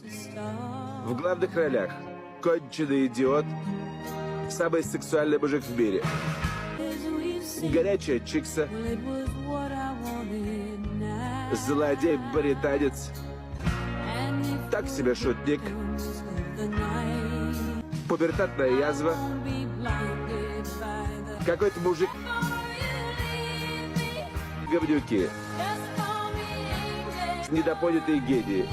В главных ролях конченый идиот, самый сексуальный мужик в мире, горячая чикса, злодей-британец, так себе шутник, пубертатная язва, какой-то мужик, говнюки, недопонятые гении.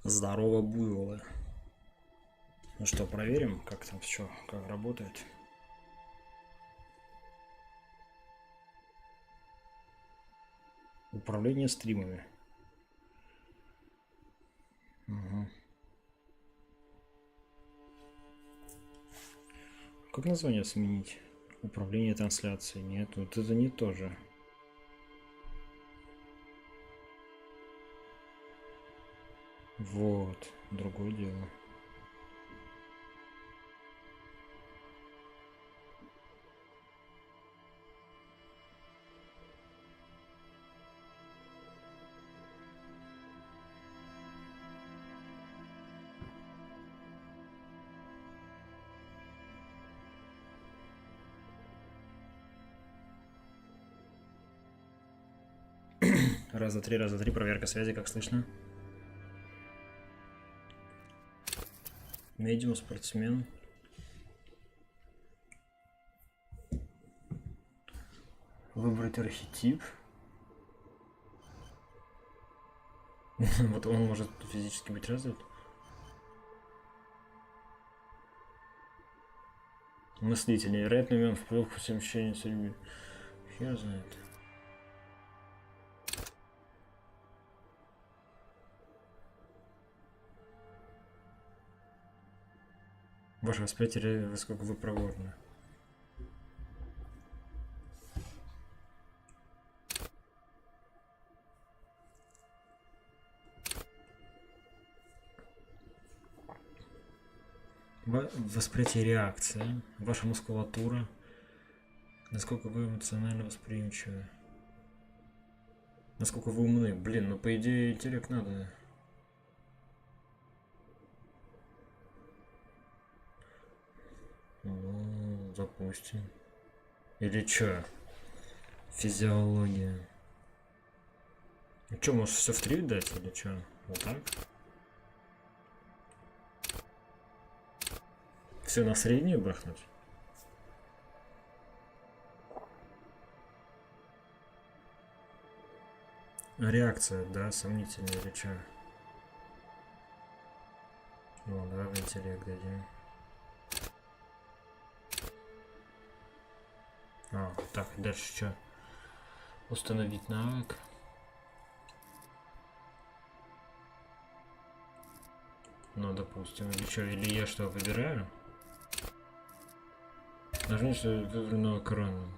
Здорово, буйволы. Ну что, проверим, как там все, как работает. Управление стримами. Угу. Как название сменить? Управление трансляцией. Нет, вот это не то же. Вот, другое дело. Раз, два, три, проверка связи, как слышно? Медиум, спортсмен. Выбрать архетип. Вот он может физически быть развит. Мыслитель. Невероятный умен, вплыл в совмещение с людьми. Хер знает. Ваше восприятие, насколько вы проворны. Восприятие реакции. Ваша мускулатура. Насколько вы эмоционально восприимчивы. Насколько вы умны. Блин, ну по идее интеллект надо. Ну, допустим. Или чё? Физиология. Ну чё, может все в 3 дать или чё? Вот так? Все на среднюю брахнуть? Реакция, да, сомнительная или чё? Ну, давай в интеллект дадим. А, так, дальше что? Установить навык. Ну, допустим, или что, или я что, выбираю? Нажми, что выбранного корону.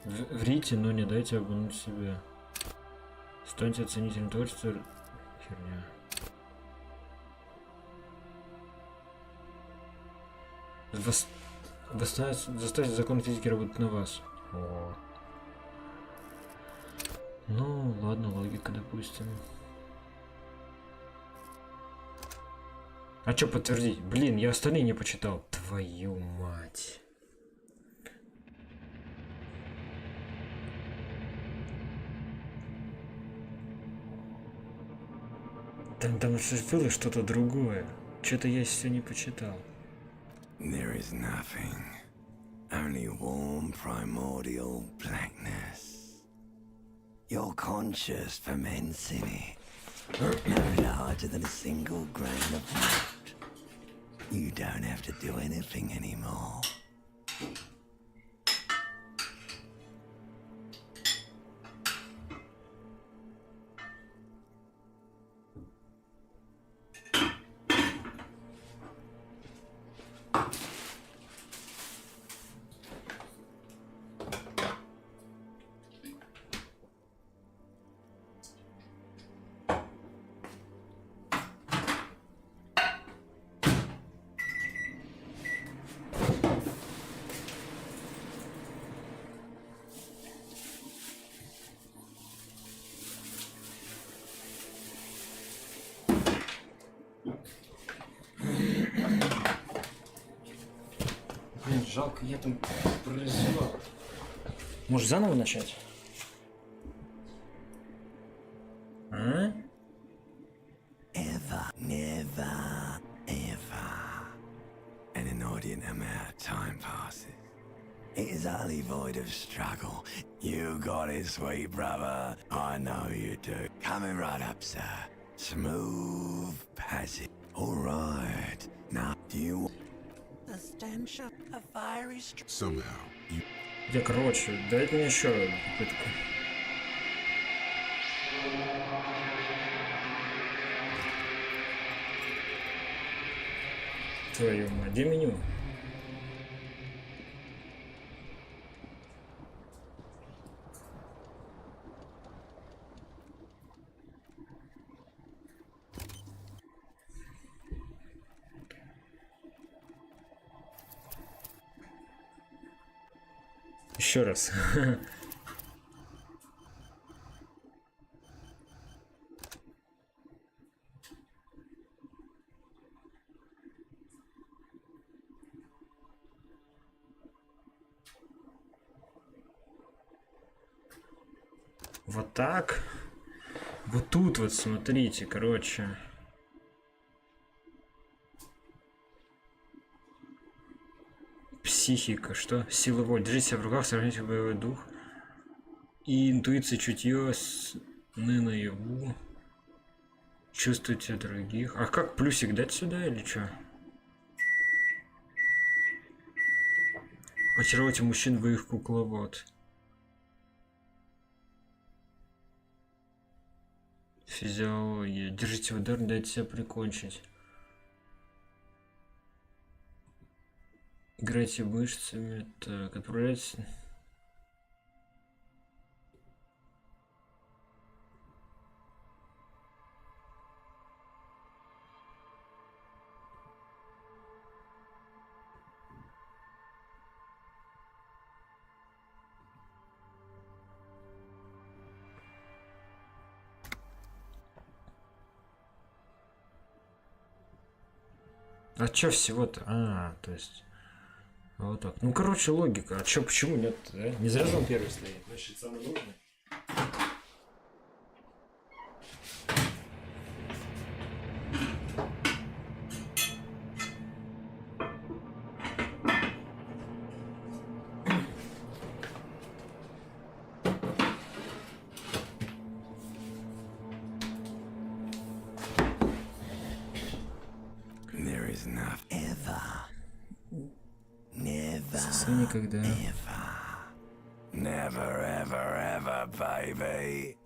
Врите, но не дайте обмануть себя. Станьте оценителем творчества. Херня. Заставьте закон физики работать на вас. О. Ну, ладно, логика, допустим. А чё подтвердить? Блин, я остальные не почитал. Твою мать. Там же было что-то другое. Что-то я все не почитал. There is nothing. Only warm primordial blackness. Your conscious ferments in it. No larger than a single grain of malt. You don't have to do anything anymore. палка, я там пролезла. Может заново начать? А? Ever, never, ever. An inordinate amount of time passes. It is utterly void of struggle. You got it, sweet brother. I know you do. Coming right up, sir. Smooth passage. All right. Now, do you want the stench of a fiery Somehow, you Я, короче, дайте мне еще попытку. Твою мать, где меню? Еще раз. Вот так. Вот тут вот смотрите, короче. Психика, что? Сила воли. Держите себя в руках, сохраните боевой дух. И интуиция, чутье, сны наяву. Чувствуйте других. А как плюсик дать сюда или что? Очаровывайте мужчин в их кукловод. Физиология. Держите удар, дайте себя прикончить. Играйте мышцами. Так, отправляйтесь. А чё всего-то? А, то есть... Вот так. Ну, короче, логика. А чё, почему нет? Да? Не зря он первый стоит. Значит, самый нужный. There is enough ever. Never. Никогда. Never, ever, ever, baby.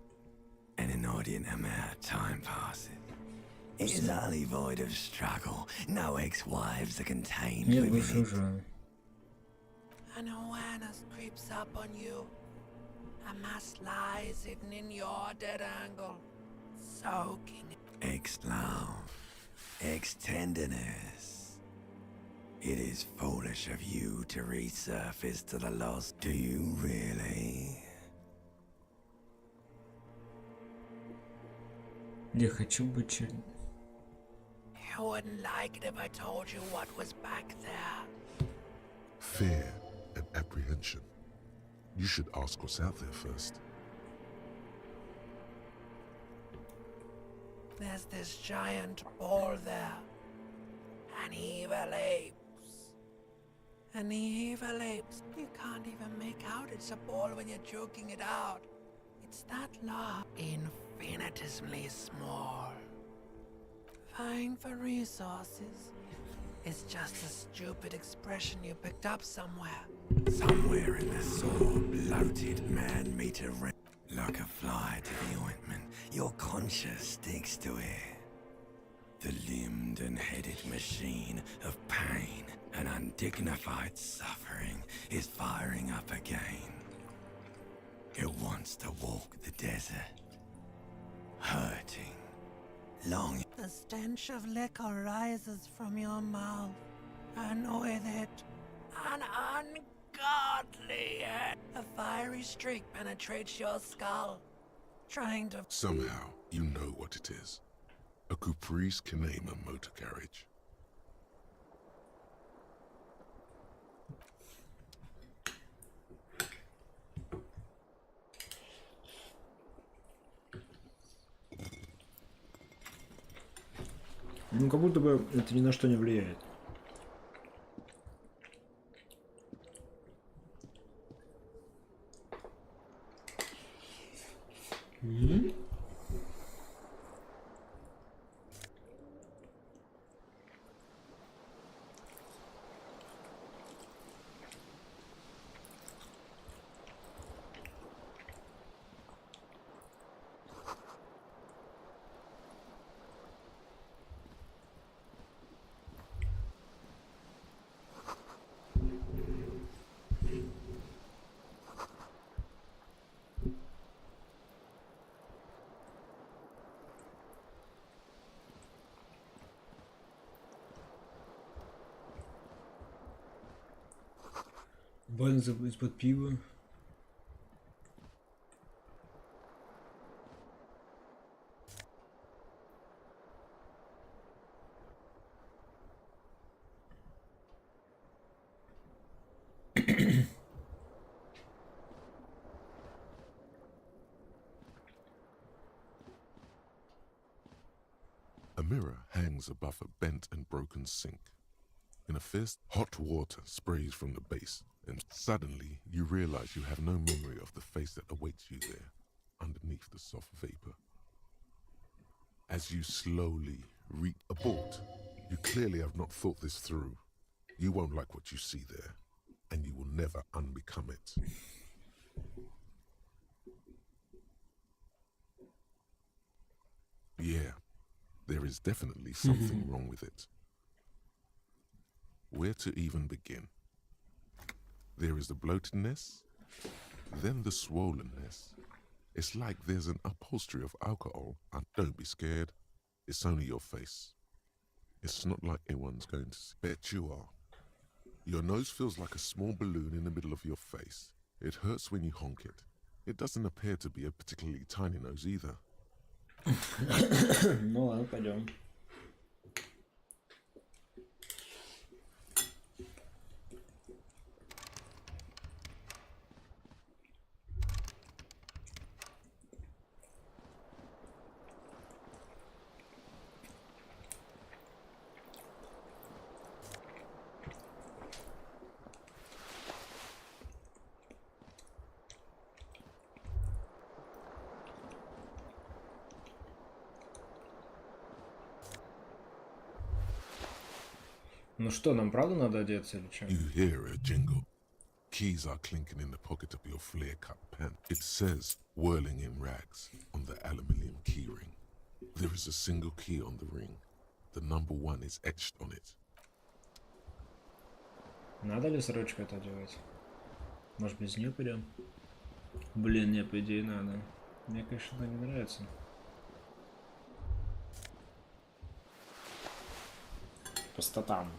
An inordinate amount of time passes. It is utterly void of struggle. No ex-wives are contained Нет within больше it. уже. An awareness creeps up on you. A mass lies hidden in your dead angle. Soaking ex-love. Ex-tenderness. It is foolish of you to resurface to the lost. Do you really? Я хочу быть... You wouldn't like it if I told you what was back there. fear and apprehension. You should ask what's out there first. There's this giant ball there. An evil apes. An evil apes. You can't even make out it's a ball when you're joking it out. It's that large. Infinitesimally small. Vying for resources. It's just a stupid expression you picked up somewhere. Somewhere in the sore, bloated man-meter ring. Like a fly to the ointment, your conscience sticks to it. The limbed and headed machine of pain and undignified suffering is firing up again. It wants to walk the desert, hurting, longing. The stench of liquor rises from your mouth, and with it, an ungodly head. A fiery streak penetrates your skull, trying to... Somehow, you know what it is. A caprice can name a motor carriage. Ну, как будто бы это ни на что не влияет. Банза из-под пива. A mirror hangs above a bent and broken sink. In a fist, hot water sprays from the base, and suddenly you realize you have no memory of the face that awaits you there, underneath the soft vapor. As you slowly abort, you clearly have not thought this through. You won't like what you see there, and you will never unbecome it. Yeah, there is definitely something wrong with it. Where to even begin? There is the bloatedness, then the swollenness. It's like there's an upholstery of alcohol, and don't be scared, it's only your face. It's not like anyone's going to bet you are. Your nose feels like a small balloon in the middle of your face. It hurts when you honk it. It doesn't appear to be a particularly tiny nose either. Ну ладно, пойдем. Ну что, нам правда надо одеться или что? You hear a jingle. Keys are clinking in the pocket of your flare-cut pant. It says, whirling in rags, on the aluminium keyring. There is a single key on the ring. The number 1 is etched on it. Надо ли сорочку это одевать? Может, без нее пойдем? Блин, не, по идее надо. Мне, конечно, она не нравится. Просто там.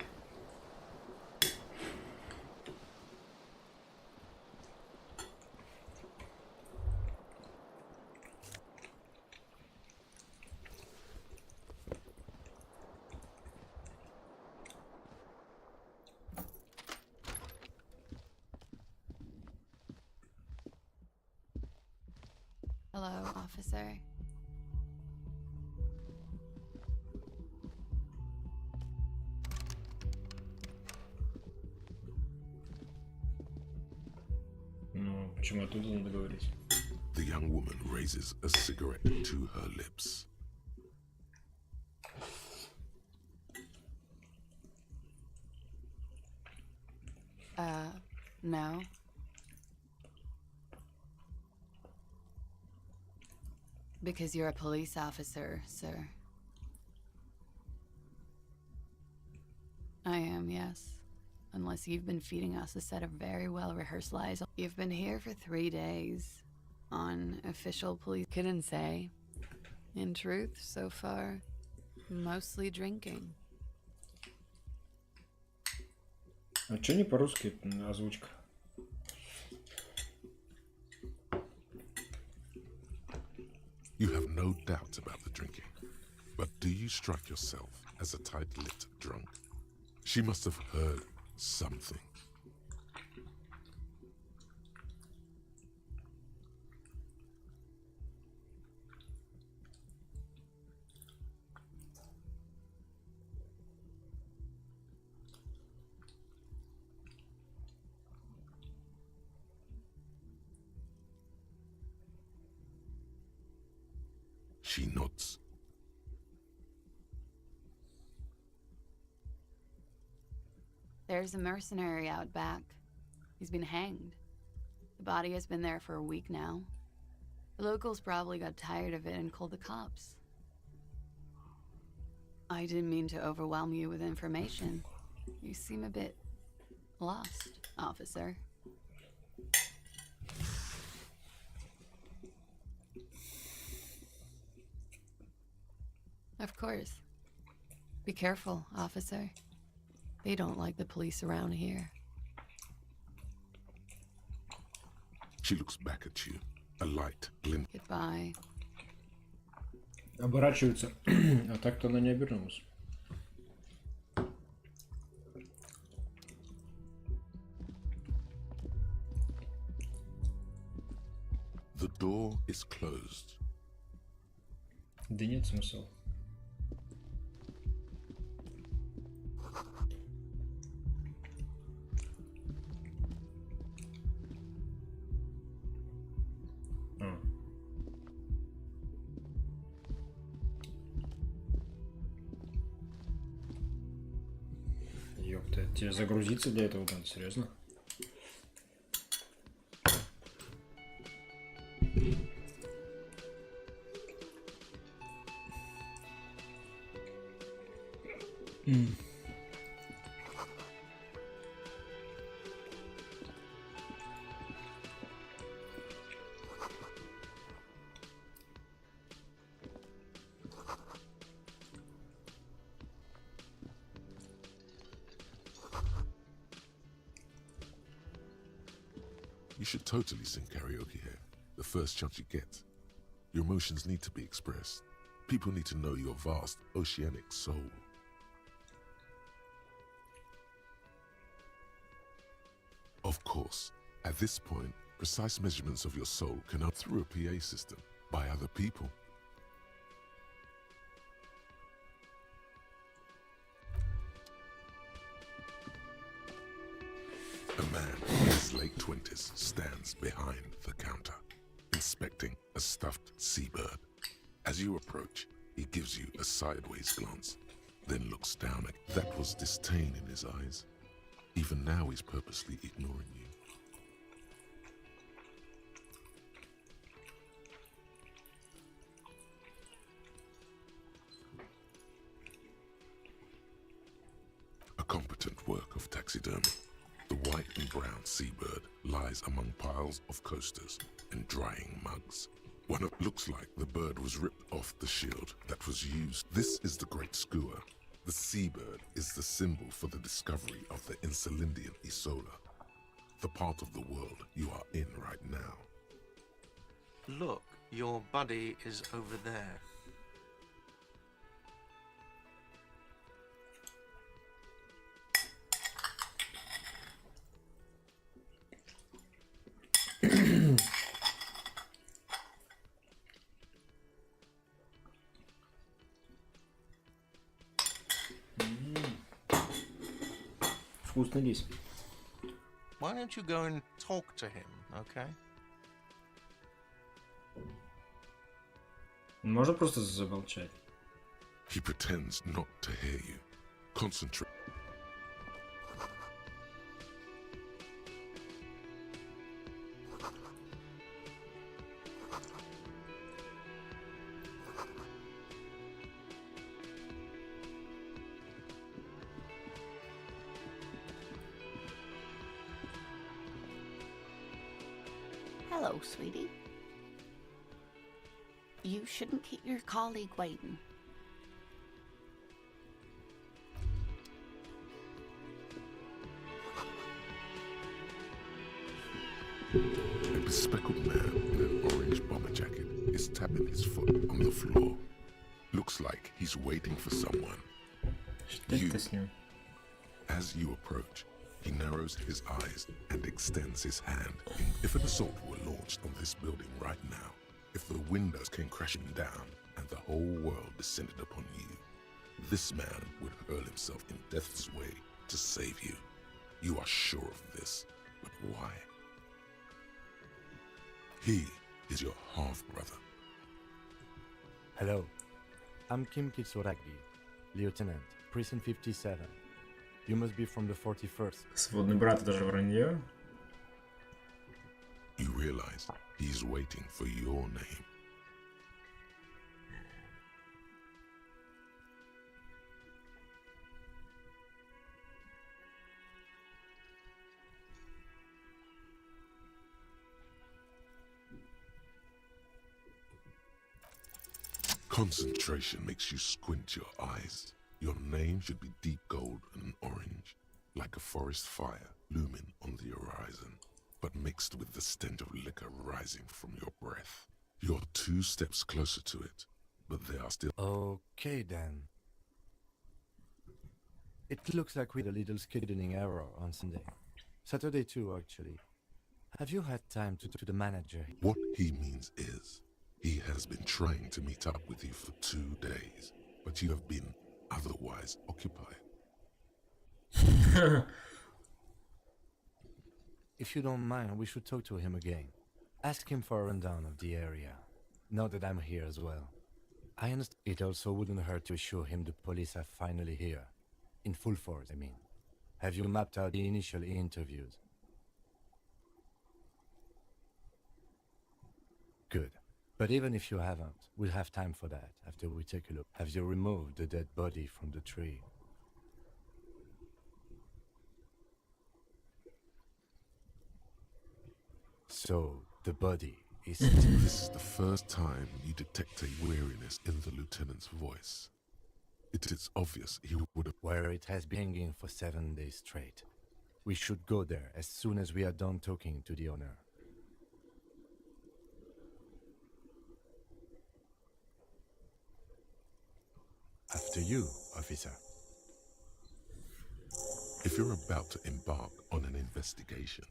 Hello, officer. Ну, почему оттуда надо говорить? The young woman raises a cigarette to her lips. No. Because you're a police officer, sir. I am, yes. Unless you've been feeding us a set of very well-rehearsed lies. You've been here for 3 days on official police. Couldn't say. In truth, so far, mostly drinking. А чё не по-русски озвучка? You have no doubt about the drinking, but do you strike yourself as a tight-lipped drunk? She must have heard something. She nods. There's a mercenary out back. He's been hanged. The body has been there for a week now. The locals probably got tired of it and called the cops. I didn't mean to overwhelm you with information. You seem a bit lost, officer. Of course. Be careful, officer. They don't like the police around here. She looks back at you. A light glint. Goodbye. Оборачивается. А так-то она не обернулась. The door is closed. Да нет смысла. Ёпта, тебе загрузиться для этого надо, серьезно? You should totally sing karaoke here, the first chance you get. Your emotions need to be expressed. People need to know your vast, oceanic soul. Of course, at this point, precise measurements of your soul cannot through a PA system by other people. A man in his late 20s stands behind the counter, inspecting a stuffed seabird. As you approach, he gives you a sideways glance, then looks down at that was disdain in his eyes. Even now he's purposely ignoring you. A competent work of taxidermy. The white and brown seabird lies among piles of coasters and drying mugs. One looks like the bird was ripped off the shield that was used. This is the great skua. The seabird is the symbol for the discovery of the Insulindian Isola, the part of the world you are in right now. Look, your buddy is over there. Вкусно здесь. Why don't you go and talk to him, okay? Можно просто замолчать. He pretends not to hear you. Concentrate. Hello, sweetie. You shouldn't keep your colleague waiting. A bespectacled man in an orange bomber jacket is tapping his foot on the floor. Looks like he's waiting for someone. Что это с ним? As you approach, he narrows his eyes and extends his hand. If an assault were launched on this building right now, if the windows came crashing down and the whole world descended upon you, this man would hurl himself in death's way to save you. You are sure of this, but why? He is your half-brother. Hello. I'm Kim Kitsuragi, Lieutenant, Precinct 57. You must be from the 41st. Сводный брат, это же вранье. You realize he's waiting for your name. Concentration makes you squint your eyes. Your name should be deep gold and orange, like a forest fire looming on the horizon, but mixed with the stench of liquor rising from your breath. You're 2 steps closer to it, but they are still... Okay then. It looks like we had a little scheduling error on Sunday. Saturday too, actually. Have you had time to talk to the manager? What he means is, he has been trying to meet up with you for 2 days, but you have been otherwise occupied. If you don't mind, we should talk to him again. Ask him for a rundown of the area. Now that I'm here as well. I understand it also wouldn't hurt to assure him the police are finally here. In full force, I mean. Have you mapped out the initial interviews? Good. But even if you haven't, we'll have time for that after we take a look. Have you removed the dead body from the tree? So, the body is... This is the first time you detect a weariness in the lieutenant's voice. It is obvious he would have... Where it has been hanging for 7 days straight. We should go there as soon as we are done talking to the owner. After you, officer. If you're about to embark on an investigation,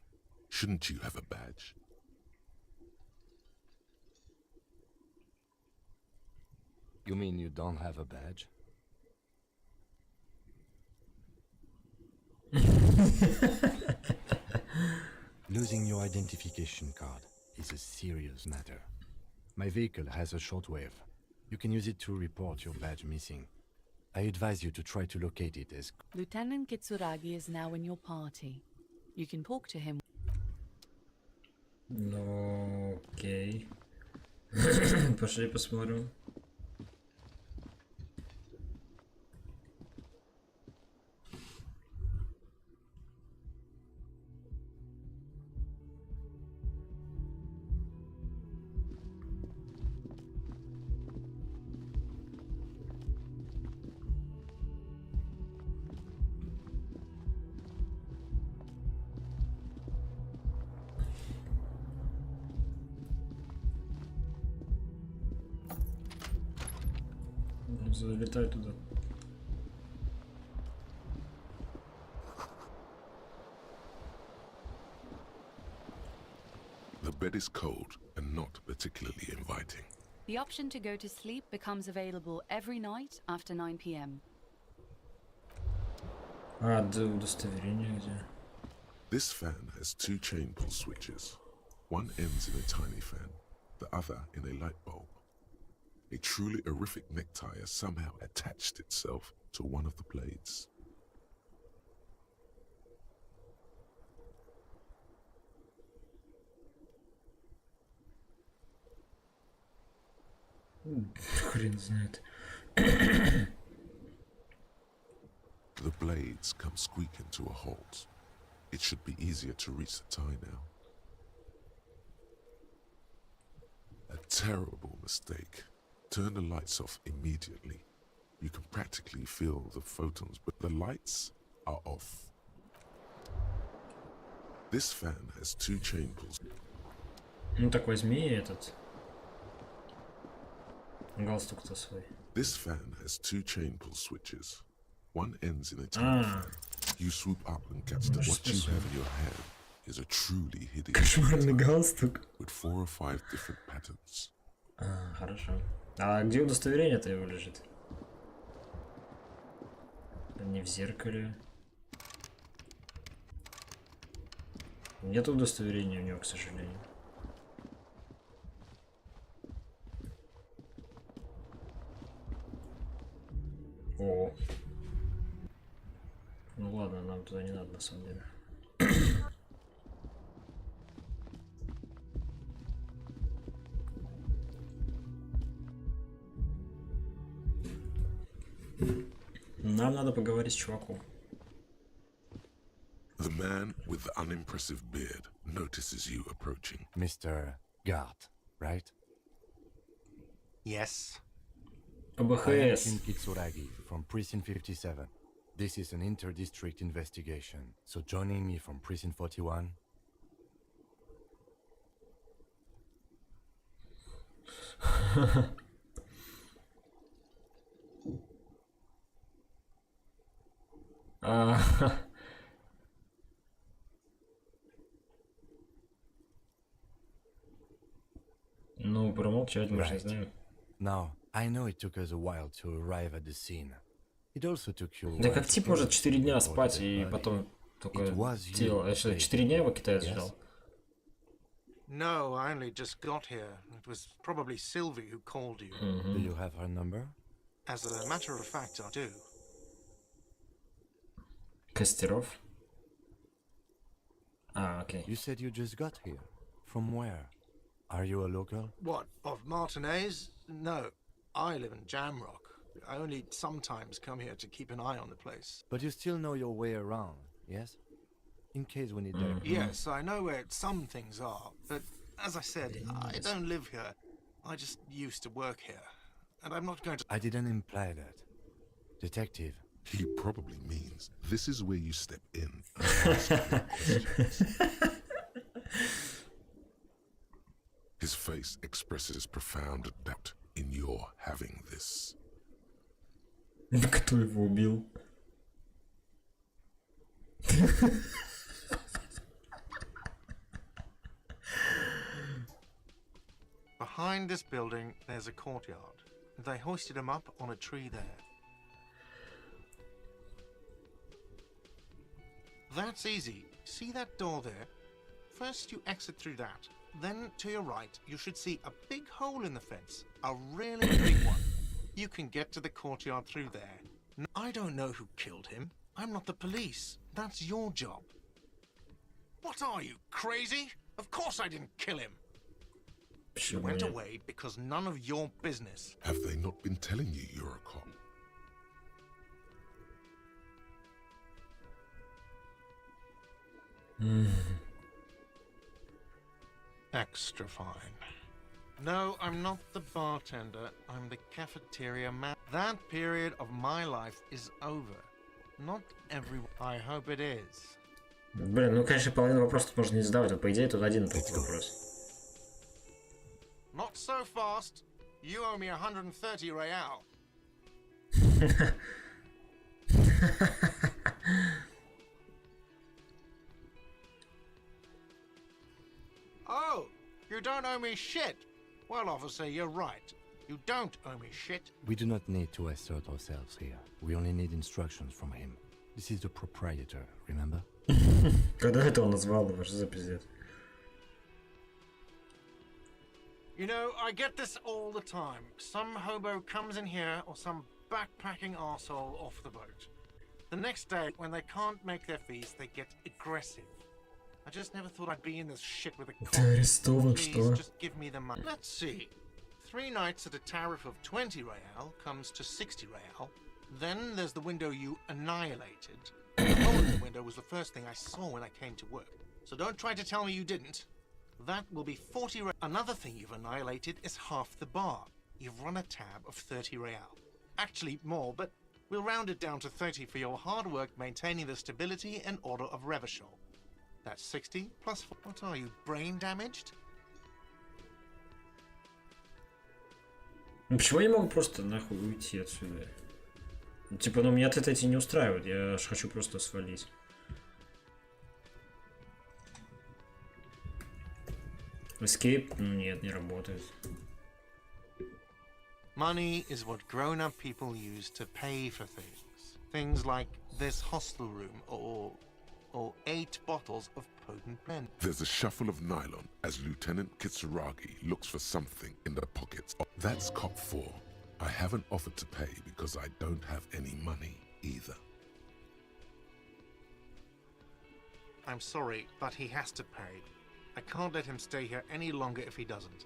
shouldn't you have a badge? You mean you don't have a badge? Losing your identification card is a serious matter. My vehicle has a shortwave. You can use it to report your badge missing. I advise you to try to locate it as... Lieutenant Kitsuragi is now in your party. You can talk to him. Ну, окей. Пошли посмотрим. Залетай туда. The bed is cold and not particularly inviting. The option to go to sleep becomes available every night after 9 p.m. А, да, удостоверение где? This fan has 2 chain pull switches. One ends in a tiny fan, the other in a light bulb. A truly horrific necktie has somehow attached itself to one of the blades. Хрен знает. The blades come squeaking to a halt. It should be easier to reach the tie now. A terrible mistake. Turn the lights off immediately. You can practically feel the photons, but the lights are off. This fan has 2 chain pulls. Ну так возьми этот. Галстук-то свой. This fan has 2 chain pull switches. One ends in a tiny fan. You swoop up and catch that what you have in your hand is a truly hideous Кошмарный галстук. with 4 or 5 different patterns. А, хорошо. А где удостоверение-то его лежит? Не в зеркале. Нет удостоверения у него, к сожалению. О. Ну ладно, нам туда не надо на самом деле. Нам надо поговорить с чуваком. The man with the unimpressive beard notices you approaching. Mr. Gart, right? Yes. I am АБХС. Kim Kitsuragi from Precinct 57. This is an inter-district investigation, so joining me from Precinct 41. Ну, промолчать, мы же не Right. знаем. Now, I know it took us a while to arrive at the scene. It also took you a Да while как to тип prove может it 4 дня before спать the и body. потом только It was you тело. who А что, played 4 дня его it, китаец yes? ждал? No, I only just got here. It was probably Sylvie who called you. Do you have her number? As a matter of fact, I do. Костеров? А, окей. You said you just got here. From where? Are you a local? What, of Martinez? No, I live in Jamrock. I only sometimes come here to keep an eye on the place. But you still know your way around, yes? In case we need help. Yes, I know where some things are, but as I said, I don't live here. I just used to work here. And I'm not going to... I didn't imply that. Detective, He probably means this is where you step in and ask your questions. His face expresses profound doubt in your having this. Кто его убил? Behind this building, there's a courtyard. They hoisted him up on a tree there. That's easy. See that door there? First you exit through that. Then to your right, you should see a big hole in the fence. A really big one. You can get to the courtyard through there. I don't know who killed him. I'm not the police. That's your job. What are you, crazy? Of course I didn't kill him. He went away because none of your business. Have they not been telling you you're a cop? Extra fine. No, I'm not the bartender. I'm the cafeteria man. That period of my life is over. Not everyone. I hope it is. Блин, ну конечно половину вопросов можно не задавать, вот по идее тут один только вопрос. Not so fast. You owe me 130 real. Oh, you don't owe me shit. Well, officer, you're right. You don't owe me shit. we do not need to assert ourselves here. We only need instructions from him. This is the proprietor, remember? Когда это он назвал его? Что за пиздец? You know, I get this all the time. Some hobo comes in here or some backpacking arsehole off the boat. The next day, when they can't make their fees, they get aggressive. I just never thought I'd be in this shit with a cop. Ты арестован, Please, что? just give me the money. Let's see. 3 nights at a tariff of 20 real comes to 60 real. Then there's the window you annihilated. The hole in the window was the first thing I saw when I came to work. So don't try to tell me you didn't. That will be 40 real. Another thing you've annihilated is half the bar. You've run a tab of 30 real. Actually, more, but we'll round it down to 30 for your hard work maintaining the stability and order of Revachol. That's 60 plus 4. What are you, brain damaged? Ну почему я не могу просто нахуй уйти отсюда? Ну, типа, ну меня от эти не устраивает, я ж хочу просто свалить. Escape? Ну нет, не работает. Money is what grown-up people use to pay for things. Things like this hostel room or 8 bottles of potent pen. There's a shuffle of nylon as Lieutenant Kitsuragi looks for something in the pockets. That's Cop 4. I haven't offered to pay because I don't have any money either. I'm sorry, but he has to pay. I can't let him stay here any longer if he doesn't.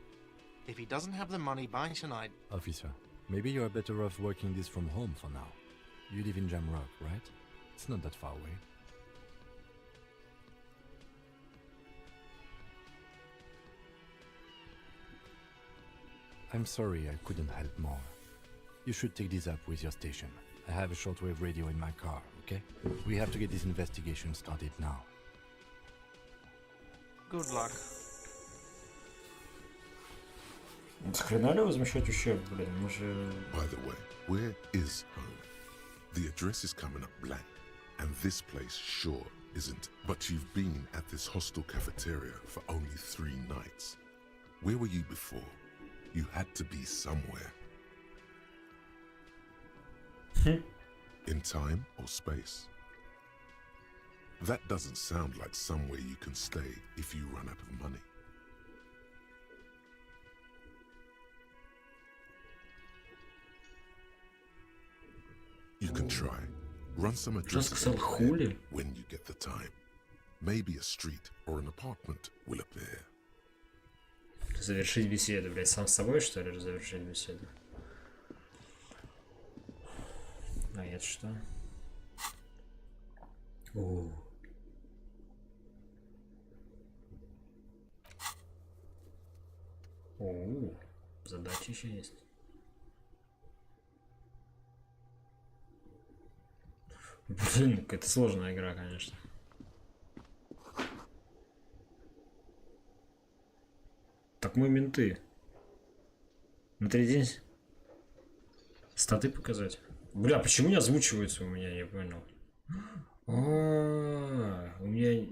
If he doesn't have the money by tonight... Officer, maybe you are better off working this from home for now. You live in Jamrock, right? It's not that far away. I'm sorry I couldn't help more. You should take this up with your station. I have a shortwave radio in my car, okay? We have to get this investigation started now. Good luck. Схрена ли возмещать ущерб, блин? Мы же... By the way, where is home? The address is coming up blank, and this place sure isn't. But you've been at this hostel cafeteria for only 3 nights. Where were you before? You had to be somewhere. In time or space? That doesn't sound like somewhere you can stay if you run out of money. You can try. Run some addresses сказал хули? when you get the time. Maybe a street or an apartment will appear. Завершить беседу, блядь, сам с собой, что ли, завершить беседу? А это что? О. О, задача еще есть. Блин, какая-то сложная игра, конечно. Так мы менты. На 3 день статы показать. Бля, почему не озвучивается у меня, я понял. У меня...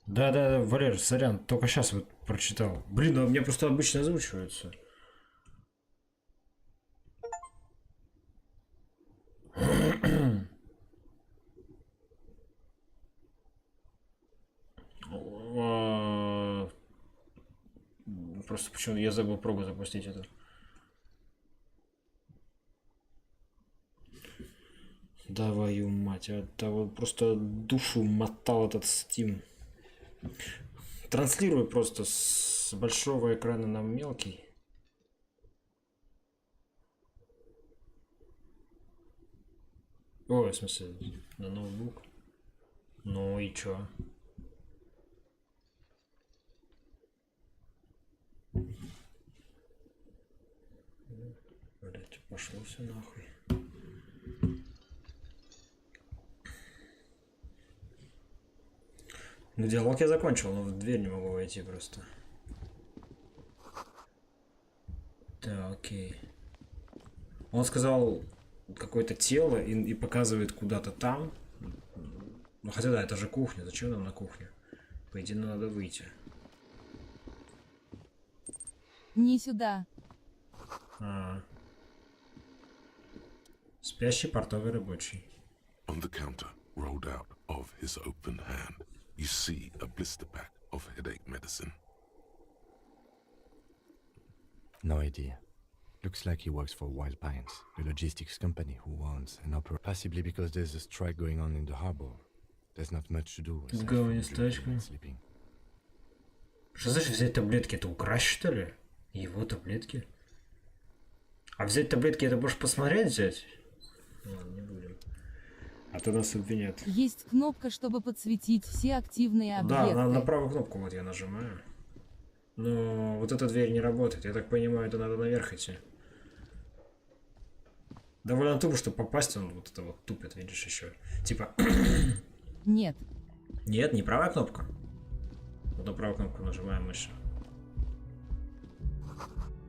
Да, Валер, сорян, только сейчас вот прочитал. Блин, а у меня просто обычно озвучивается. Просто почему я забыл пробу запустить это. Давай, мать, это вот просто душу мотал этот Steam. Транслирую просто с большого экрана на мелкий. Ой, в смысле, на ноутбук. Ну и чё? Блять, пошло все нахуй. Ну, диалог я закончил, но в дверь не могу войти просто. Да, окей. Он сказал какое-то тело и показывает куда-то там. Ну, хотя да, это же кухня. Зачем нам на кухню? По идее, надо выйти. Не сюда. Спящий портовый рабочий. On the counter, rolled out of his open hand, you see a blister pack of headache medicine. No idea. Looks like he works for Wild Pines, a logistics company who owns and operates. Possibly because there's a strike going on in the harbor. There's not much to do. Sleeping. Что значит взять таблетки? Это украсть, что ли? Его таблетки? А взять таблетки это можешь посмотреть взять? Ладно, не будем. А то нас обвинят. Есть кнопка, чтобы подсветить все активные объекты. Да, на правую кнопку вот я нажимаю. Но вот эта дверь не работает. Я так понимаю, это надо наверх идти. Довольно тупо, чтобы попасть, он вот это вот тупит, видишь, еще. Типа... Нет. Нет, не правая кнопка. Вот на правую кнопку нажимаем мышью.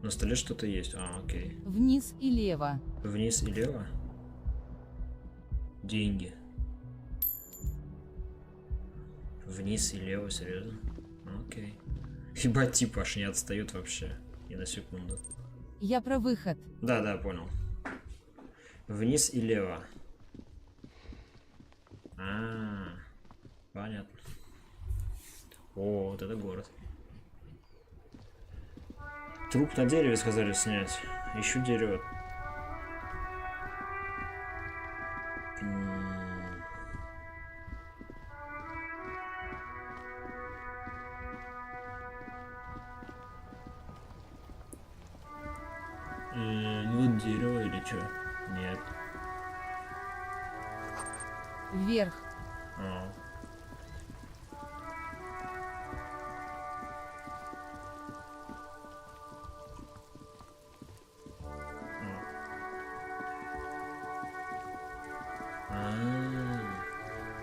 На столе что-то есть. А, окей. Вниз и лево. Вниз и лево? Деньги. Вниз и лево, серьезно? Окей. Ебать, типа аж не отстают вообще. Ни на секунду. Я про выход. Да, понял. Вниз и лево. Понятно. О, вот это город. Труп на дереве сказали снять. Ищу дерево. Ну дерево или что? Нет. Вверх. А.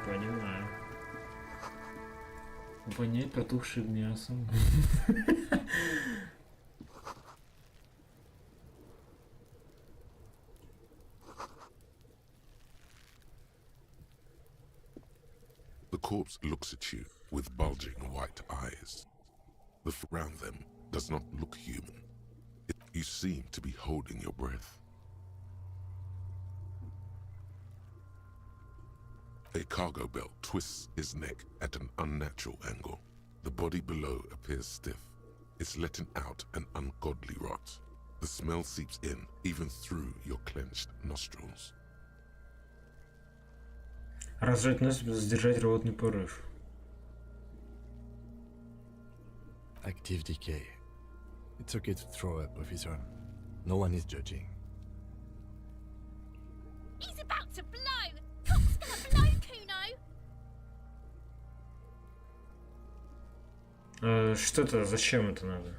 Понимаю. Вонять протухшим мясом. The corpse looks at you with bulging white eyes. The around them does not look human. You seem to be holding your breath. A cargo belt twists his neck at an unnatural angle. The body below appears stiff. It's letting out an ungodly rot. The smell seeps in, even through your clenched nostrils. Разжать нос, сдержать рвотный порыв. Active decay. It's okay to throw up, officer. No one is judging. He's about to blow! Cops gonna blow, Kuno! Что это? Зачем это надо?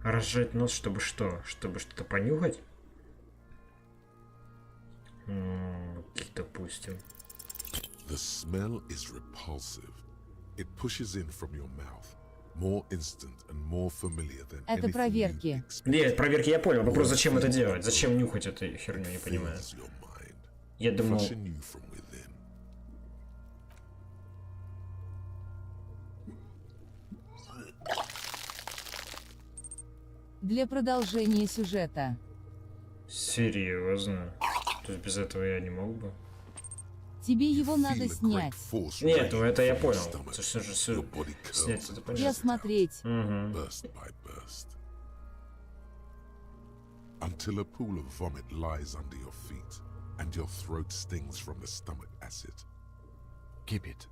Разжать нос, чтобы что? Чтобы что-то понюхать? Допустим. The smell is repulsive. It pushes in from your mouth, more instant and more familiar than Это проверки. Нет, проверки я понял. Вопрос, зачем это делать? Зачем нюхать эту херню, не понимаю. Я думал... Для продолжения сюжета. Серьезно? То есть без этого я не мог бы? Тебе его надо снять. Нет, ну это я понял. Все же снять это понятно. И осмотреть. Until a pool of vomit lies under your feet and your throat stings from the stomach acid. Keep it.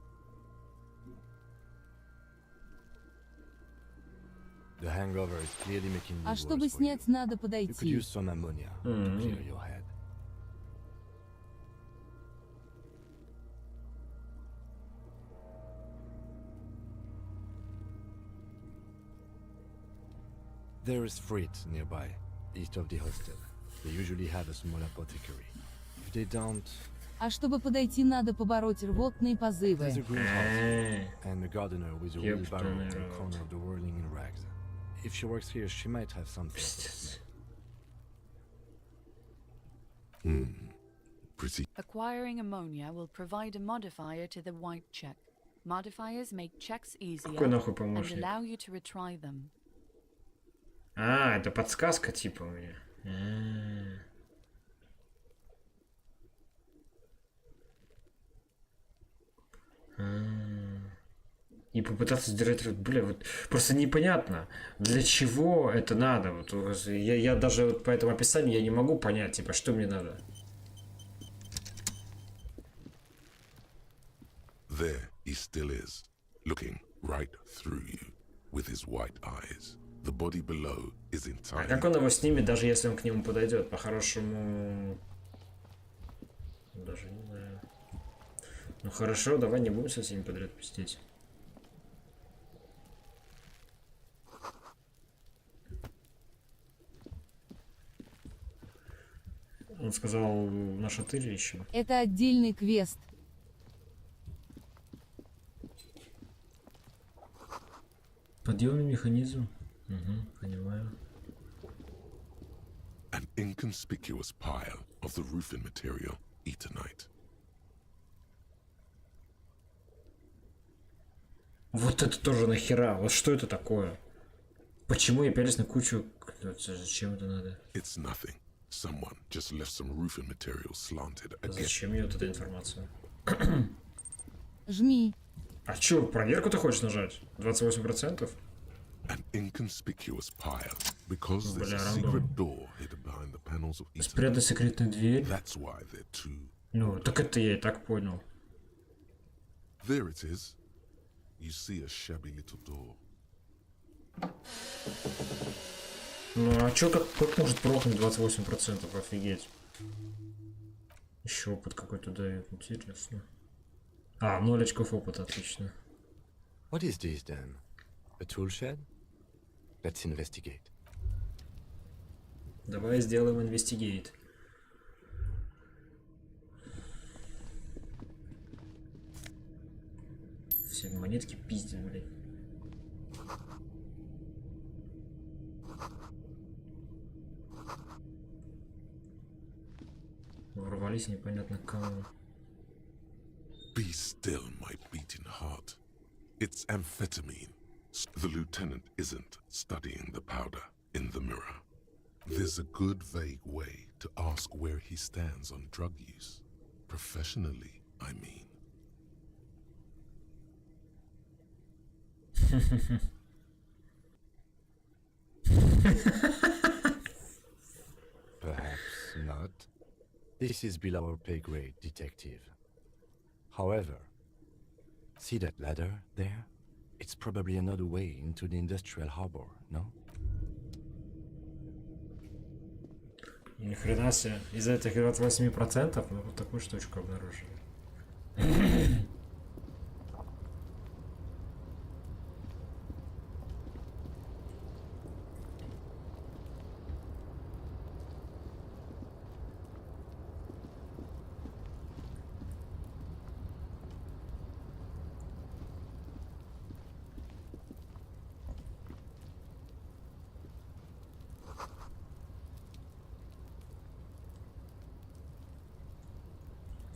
The hangover is clearly making you А чтобы снять, надо You could подойти. use some ammonia to clear your head. There is freight nearby, east of the hostel. They usually have a small apothecary. If they don't, А чтобы подойти, надо побороть рвотные позывы. there's a greenhouse and a gardener with a wheelbarrow in the corner of the whirling in rags. If she works here, she might have something. Pretty. Acquiring ammonia will provide a modifier to the white check. Modifiers make checks easier Какой нахуй and помощник? allow you to retry them. А, это подсказка типа у меня. И попытаться сдержать рот. Бля, вот просто непонятно, для чего это надо. Вот, я даже вот по этому описанию я не могу понять, типа, что мне надо. There he still is, looking right through you with his white eyes. The body below is А entirely... как он его снимет, даже если он к нему подойдет? По-хорошему... Даже не знаю. Ну хорошо, давай не будем со всеми подряд пиздеть. Он сказал, на шатыре ищем. Это отдельный квест. Подъемный механизм. Угу, понимаю. An inconspicuous pile of the roofing material, eternite. Вот это тоже нахера? Вот что это такое? Почему я пялись на кучу? Зачем это надо? It's nothing. Someone just left some roofing material slanted again. Зачем мне вот эта информация? Жми. А чё, проверку ты хочешь нажать? 28%? An inconspicuous pile, because there's Бля, a рандом. secret door hidden behind the panels of each. Спрятать секретную дверь. That's why they're two. Ну, так это я и так понял. There it is. You see a shabby little door. Ну, а чё, как может прохнуть 28%? Офигеть. Еще опыт какой-то дает, интересно. А, 0 очков опыта, отлично. What is this then? A tool shed? Let's investigate. Давай сделаем инвестигейт. Все монетки пиздят, блядь. Ворвались непонятно к кому. Be still, my beating heart. It's amphetamine. The lieutenant isn't studying the powder in the mirror. There's a good vague way to ask where he stands on drug use. Professionally, I mean. Perhaps not. This is below our pay grade, detective. However, see that ladder there? It's probably another way into the industrial harbor, no? Ни хрена себе. Из этих 28% мы вот такую штучку обнаружили.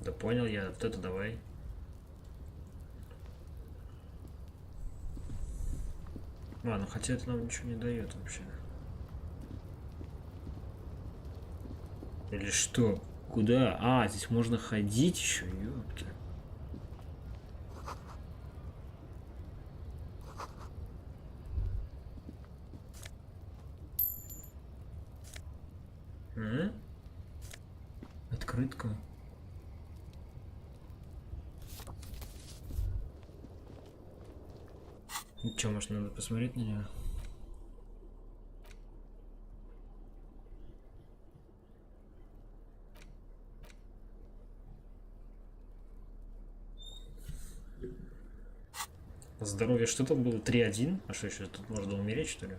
Да понял я, вот это давай. Ладно, хотя это нам ничего не дает вообще. Или что? Куда? А, здесь можно ходить еще, ёпта. Открытка. Че, может, надо посмотреть на нее? Здоровье, что там было? 3-1? А что еще? Тут можно умереть, что ли?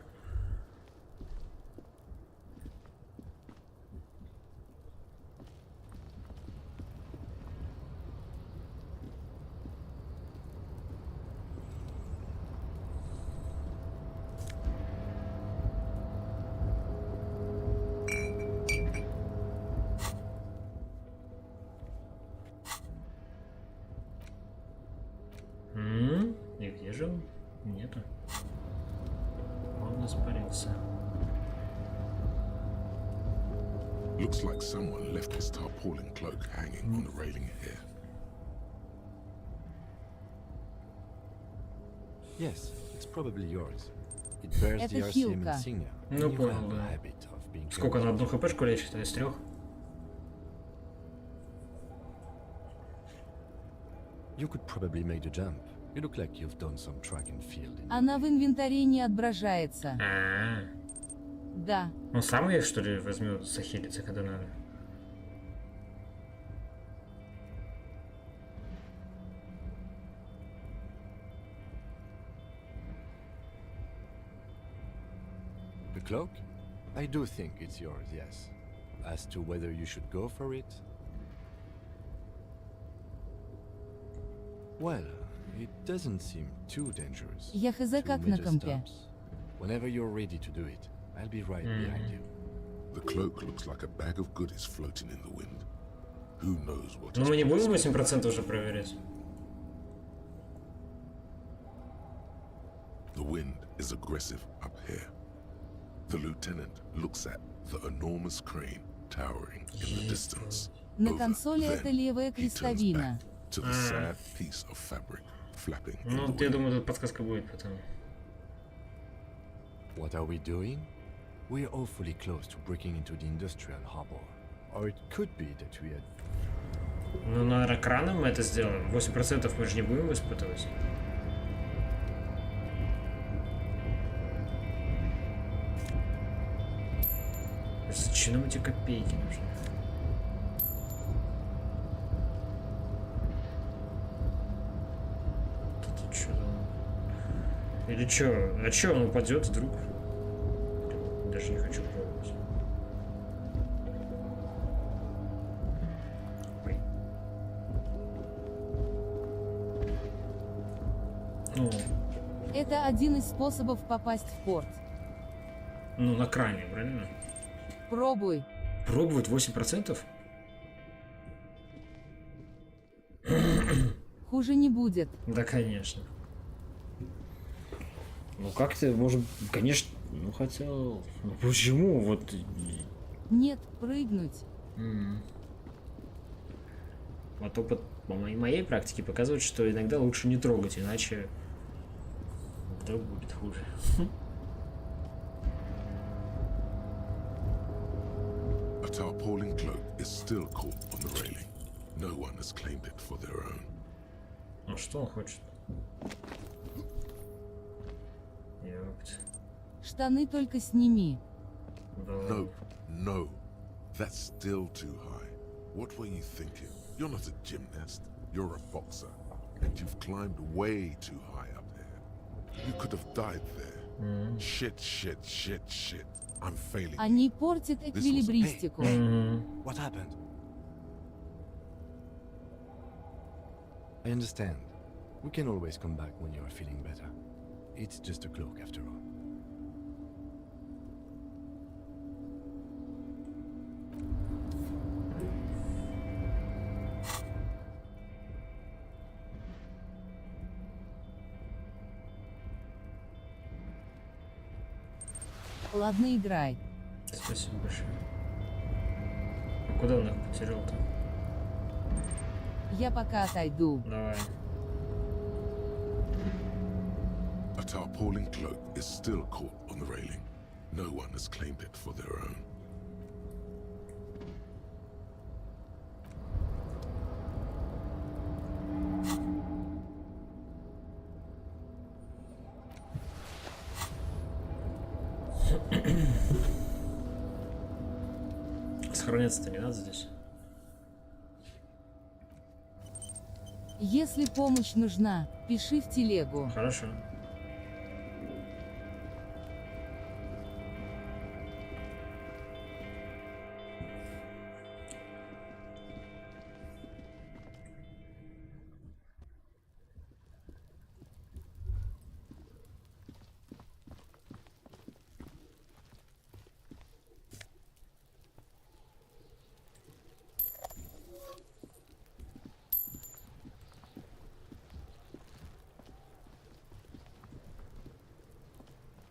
И где же он? Нету. Он испарился. Looks like someone left his tarpaulin cloak hanging on the railing here. Yes, it's probably yours. It bears Это the RCM хилка. insignia. Ну, You понял, have a да. habit of being Сколько на careless. одну хпшку лечит? Из 3? You could probably make the jump. You look like you've done some track and field. Она в инвентаре не отображается. Да. Он сам ее, что ли, возьмет, захилится, когда надо? The cloak? I do think it's yours, yes. As to whether you should go for it? Well, it doesn't seem too dangerous. Я хз Two как на major компе. stops. Whenever you're ready to do it, I'll be right behind you. The cloak looks like a bag of goodies floating in the wind. Who knows what Ну is мы не будем possible. 8% уже проверять. The wind is aggressive up here. The lieutenant looks at the enormous crane towering in the distance. На Over. консоли Then это левая he turns крестовина. back to the sad piece of fabric flapping in Ну, the я wind. думаю, тут подсказка будет потом. What are we doing? We're awfully close to breaking into the industrial harbor. Or it could be that we had... Ну, наверное, краном мы это сделаем. 8% мы же не будем испытывать. Зачем нам эти копейки нужны? Это что? Или что? А что, он упадет вдруг? Даже не хочу пробовать. Ой. Ну. Это один из способов попасть в порт. Ну, на кране, правильно? Пробуй. Пробовать 8%? Хуже не будет. Да, конечно. Ну как ты, может, конечно, ну хотел... Ну почему? Вот... Нет, прыгнуть. Вот опыт по моей практике показывает, что иногда лучше не трогать, иначе вдруг будет хуже. A tarpaulin cloak is still caught on the railing. No one has claimed it for their own. Ну что он хочет? Ёпт. Штаны только сними. No, no. That's still too high. What were you thinking? You're not a gymnast. You're a boxer. And you've climbed way too high up here. You could have died there. Shit, shit, shit, shit. I'm failing. Они портят эквилибристику. What happened? I understand. We can always come back when you're feeling better. It's just a cloak after all. Ладно, играй. Спасибо большое. А куда он их потерял-то? Я пока отойду. Давай. A tarpaulin cloak is still caught on the railing. No one has claimed it for their own. Сохраняться-то не надо здесь. Если помощь нужна, пиши в телегу. Хорошо.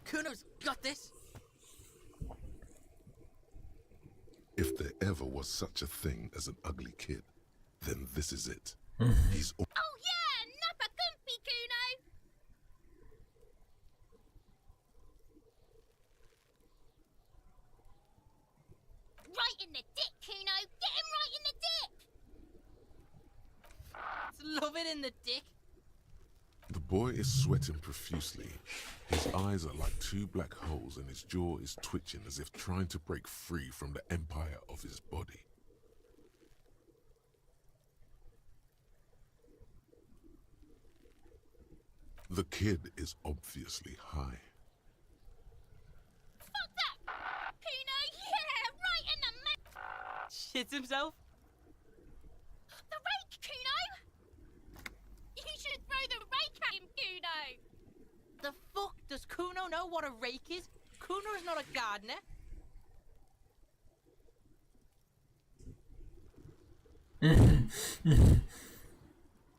Kuno's got this. If there ever was such a thing as an ugly kid, then this is it. He's Oh yeah, nappa gumpy, Kuno. Right in the dick, Kuno. Get him right in the dick. Love it in the dick. The boy is sweating profusely. His eyes are like two black holes and his jaw is twitching as if trying to break free from the empire of his body. The kid is obviously high. Fuck that, Kuno. Yeah, right in the Shits himself. The rake, Kuno. You should throw the rake at him, Kuno. The fuck does Kuno know what a rake is? Kuno is not a gardener.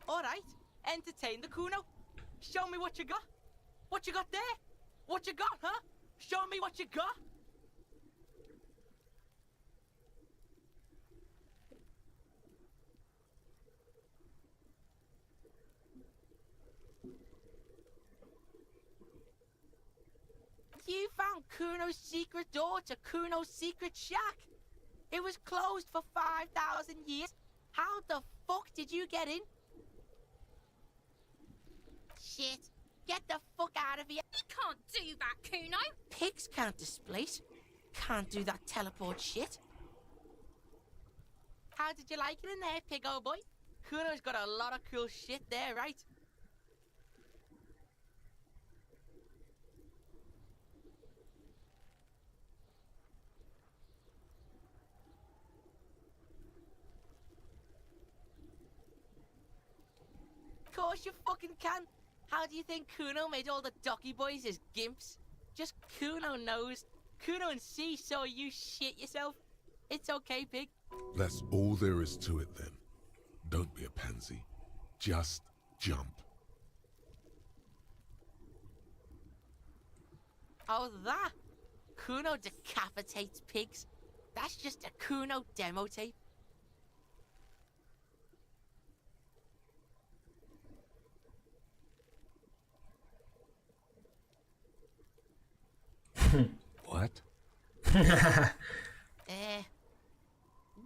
All right, entertain the Kuno. Show me what you got. What you got there? What you got, huh? Show me what you got. You found Kuno's secret door to Kuno's secret shack. It was closed for 5,000 years. How the fuck did you get in? Shit. Get the fuck out of here. You can't do that, Kuno. Pigs can't displace. Can't do that teleport shit. How did you like it in there, pig old boy? Kuno's got a lot of cool shit there, right? Of course you fucking can. How do you think Kuno made all the docky boys his gimps? Just Kuno knows. Kuno and C saw you shit yourself. It's okay, pig. That's all there is to it then. Don't be a pansy. Just jump. Oh, that? Kuno decapitates pigs. That's just a Kuno demo tape. What?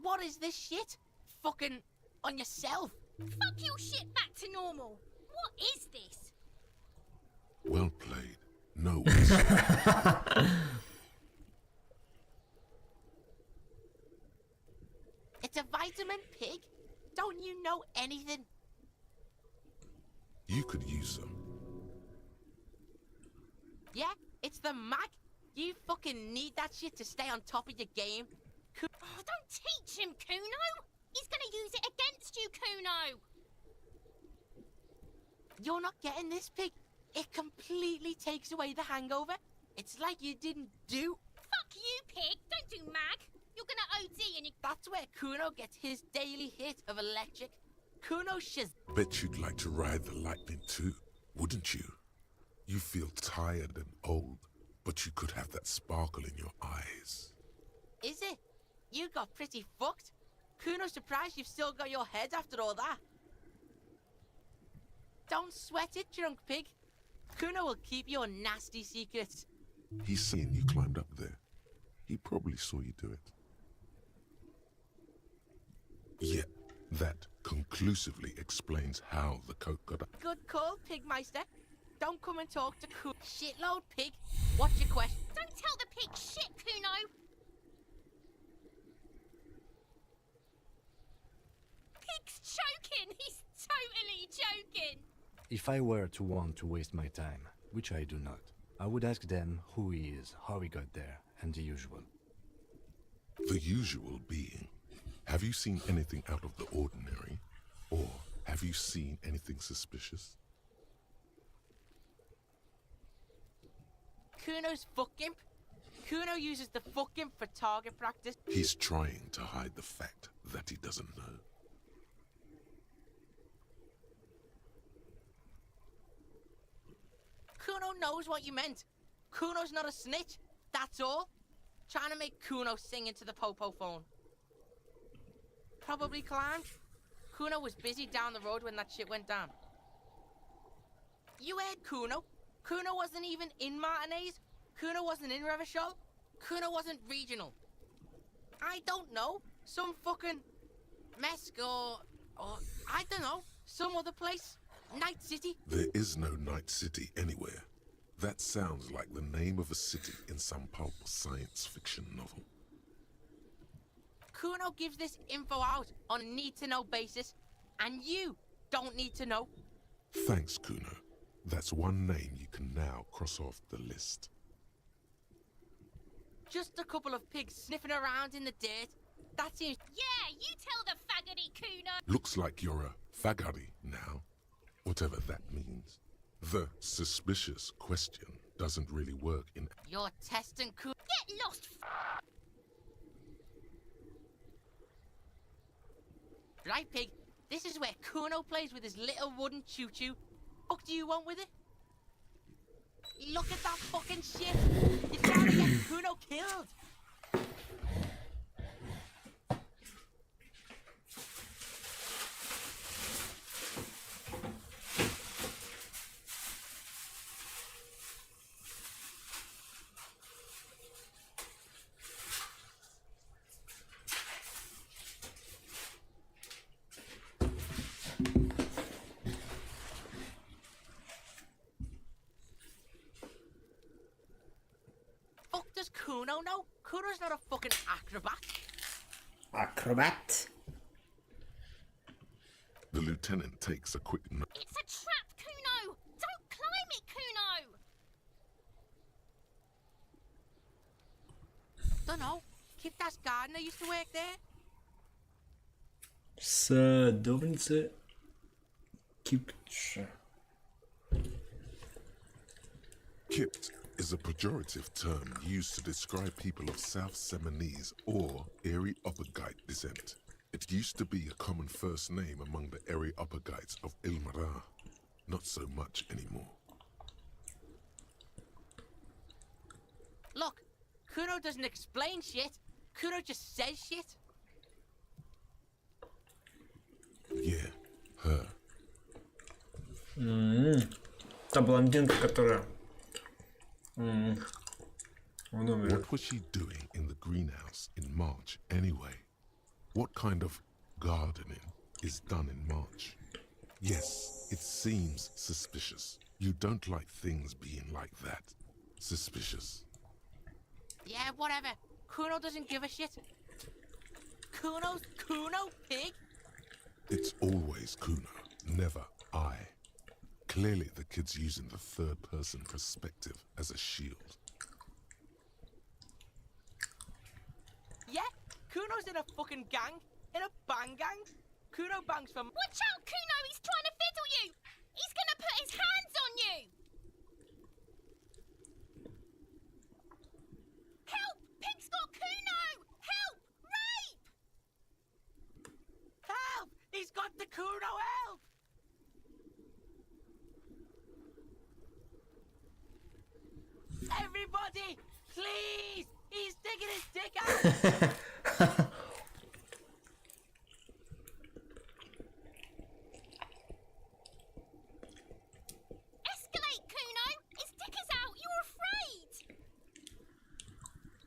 What is this shit? Fucking on yourself. Fuck your shit back to normal. What is this? Well played. No. It's a vitamin, pig. Don't you know anything? You could use some. Yeah, it's the Mac. You fucking need that shit to stay on top of your game. Oh, don't teach him, Kuno. He's gonna use it against you, Kuno. You're not getting this, pig. It completely takes away the hangover. It's like you didn't do. Fuck you, pig. Don't do mag. You're gonna OD and you... That's where Kuno gets his daily hit of electric. Kuno shiz... Bet you'd like to ride the lightning too, wouldn't you? You feel tired and old, but you could have that sparkle in your eyes. Is it? You got pretty fucked. Kuno's surprised you've still got your head after all that. Don't sweat it, drunk pig. Kuno will keep your nasty secrets. He's saying you climbed up there. He probably saw you do it. Yeah, that conclusively explains how the coke got up. Good call, Pigmeister. Don't come and talk to Kuno. Shitload, pig. What's your question? Don't tell the pig shit, Kuno. Pig's joking. He's totally joking. If I were to want to waste my time, which I do not, I would ask them who he is, how he got there, and the usual. The usual being, have you seen anything out of the ordinary? Or have you seen anything suspicious? Kuno's fuck imp. Kuno uses the fuck imp for target practice. He's trying to hide the fact that he doesn't know. Kuno knows what you meant. Kuno's not a snitch, that's all. Trying to make Kuno sing into the popo phone. Probably climbed. Kuno was busy down the road when that shit went down. You heard Kuno. Kuno wasn't even in Martinez. Kuno wasn't in Revachol. Kuno wasn't regional. I don't know. Some fucking Mesk or I don't know. Some other place. Night City. There is no Night City anywhere. That sounds like the name of a city in some pulp science fiction novel. Kuno gives this info out on a need-to-know basis, and you don't need to know. Thanks, Kuno. That's one name you can now cross off the list. Just a couple of pigs sniffing around in the dirt. That seems... Yeah, you tell the faggoty, Kuno. Looks like you're a faggoty now, whatever that means. The suspicious question doesn't really work in... You're testing Kuno. Get lost, Right, pig. This is where Kuno plays with his little wooden choo-choo. What do you want with it? Look at that fucking shit. You're trying to get Kuno killed. Kuno know? Kuno's not a fucking acrobat. Acrobat? The lieutenant takes a quick note. It's a trap, Kuno! Don't climb it, Kuno! Dunno. Kipta's gardener used to work there. Садовница Кейдж. Kipt is a pejorative term used to describe people of South Seminese or Areopagitic descent. It used to be a common first name among the Areopagites of Ilmara. Not so much anymore. Look, Kuno doesn't explain shit. Kuno just says shit. Yeah, her. Та блондинка, которая... What was she doing in the greenhouse in March anyway? What kind of gardening is done in March? Yes, it seems suspicious. You don't like things being like that. Suspicious. Yeah, whatever. Kuno doesn't give a shit. Kuno's Kuno, pig? It's always Kuno, never I. Clearly the kid's using the third-person perspective as a shield. Yeah, Kuno's in a fucking gang. In a bang gang. Kuno bangs from... Watch out, Kuno! He's trying to fiddle you! He's gonna put his hands on you! Help! Pig's got Kuno! Help! Rape! Help! He's got the Kuno, help! Everybody, please! He's sticking his dick out! Escalate, Kuno! His dick is out! You're afraid!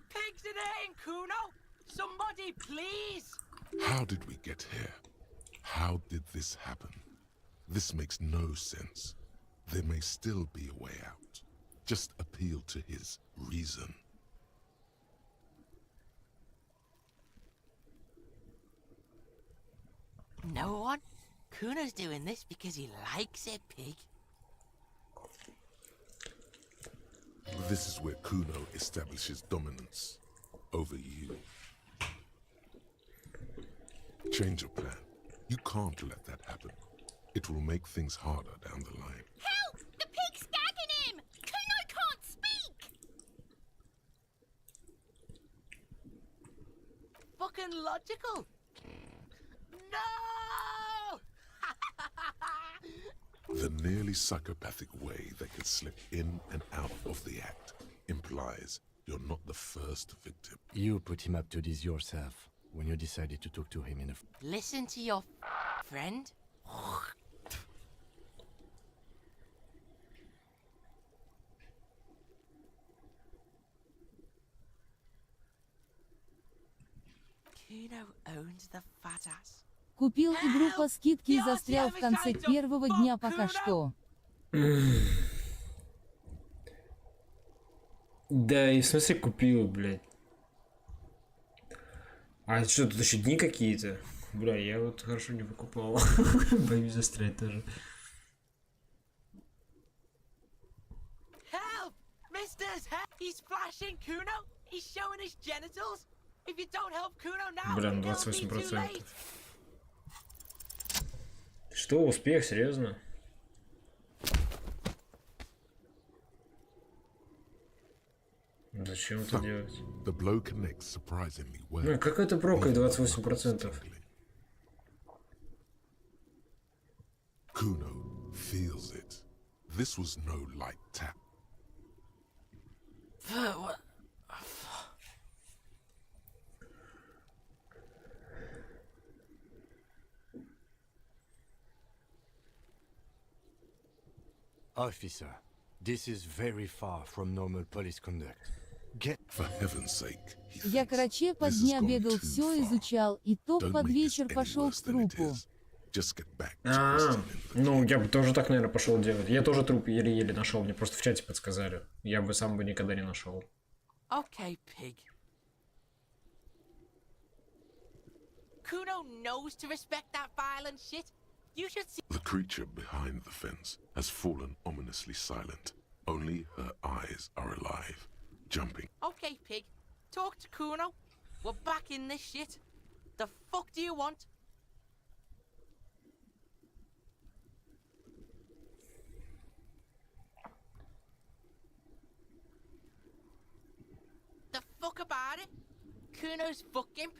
Pigs in here, Kuno! Somebody, please! How did we get here? How did this happen? This makes no sense. There may still be a way out. Just appeal to his reason. No one? Kuno's doing this because he likes it, pig. This is where Kuno establishes dominance over you. Change your plan. You can't let that happen. It will make things harder down the line. Help! The pig's gagging him! Kuno can't speak! Fucking logical. No! The nearly psychopathic way they can slip in and out of the act implies you're not the first victim. You put him up to this yourself when you decided to talk to him in a... Listen to your friend. Kuno owns the fat ass. Купил игру по скидке и застрял в конце первого дня пока что. Да, и в смысле купил, блядь. А что, тут еще дни какие-то? Бля, я вот хорошо не покупал. Боюсь застрять тоже. Help! Misters, help! He's flashing Kuno! He's showing his genitals! If you don't help Kuno now, Бля, it'll be too 28%. late! Что, успех, серьезно? Зачем это делать? The blow connects surprisingly well. Ну, как это прокает 28%? Kuno feels it. This was no light tap. What? Officer, this is very far from normal police conduct. Get... For heaven's sake, he Я, thinks, короче, по this has дня gone бегал, too все far. изучал, и топ Don't под make this вечер any пошел worse к than it трупу. is. Just get back to questioning the Ну, я бы тоже так, наверное, пошел делать. Я тоже труп еле-еле нашел, мне просто в чате подсказали. Я бы сам бы никогда не нашел. Okay, pig. Kuno knows to respect that violent shit. You should see. The creature behind the fence has fallen ominously silent. Only her eyes are alive, jumping. Okay, pig. Talk to Kuno. We're back in this shit. The fuck do you want? The fuck about it? Kuno's fuck imp.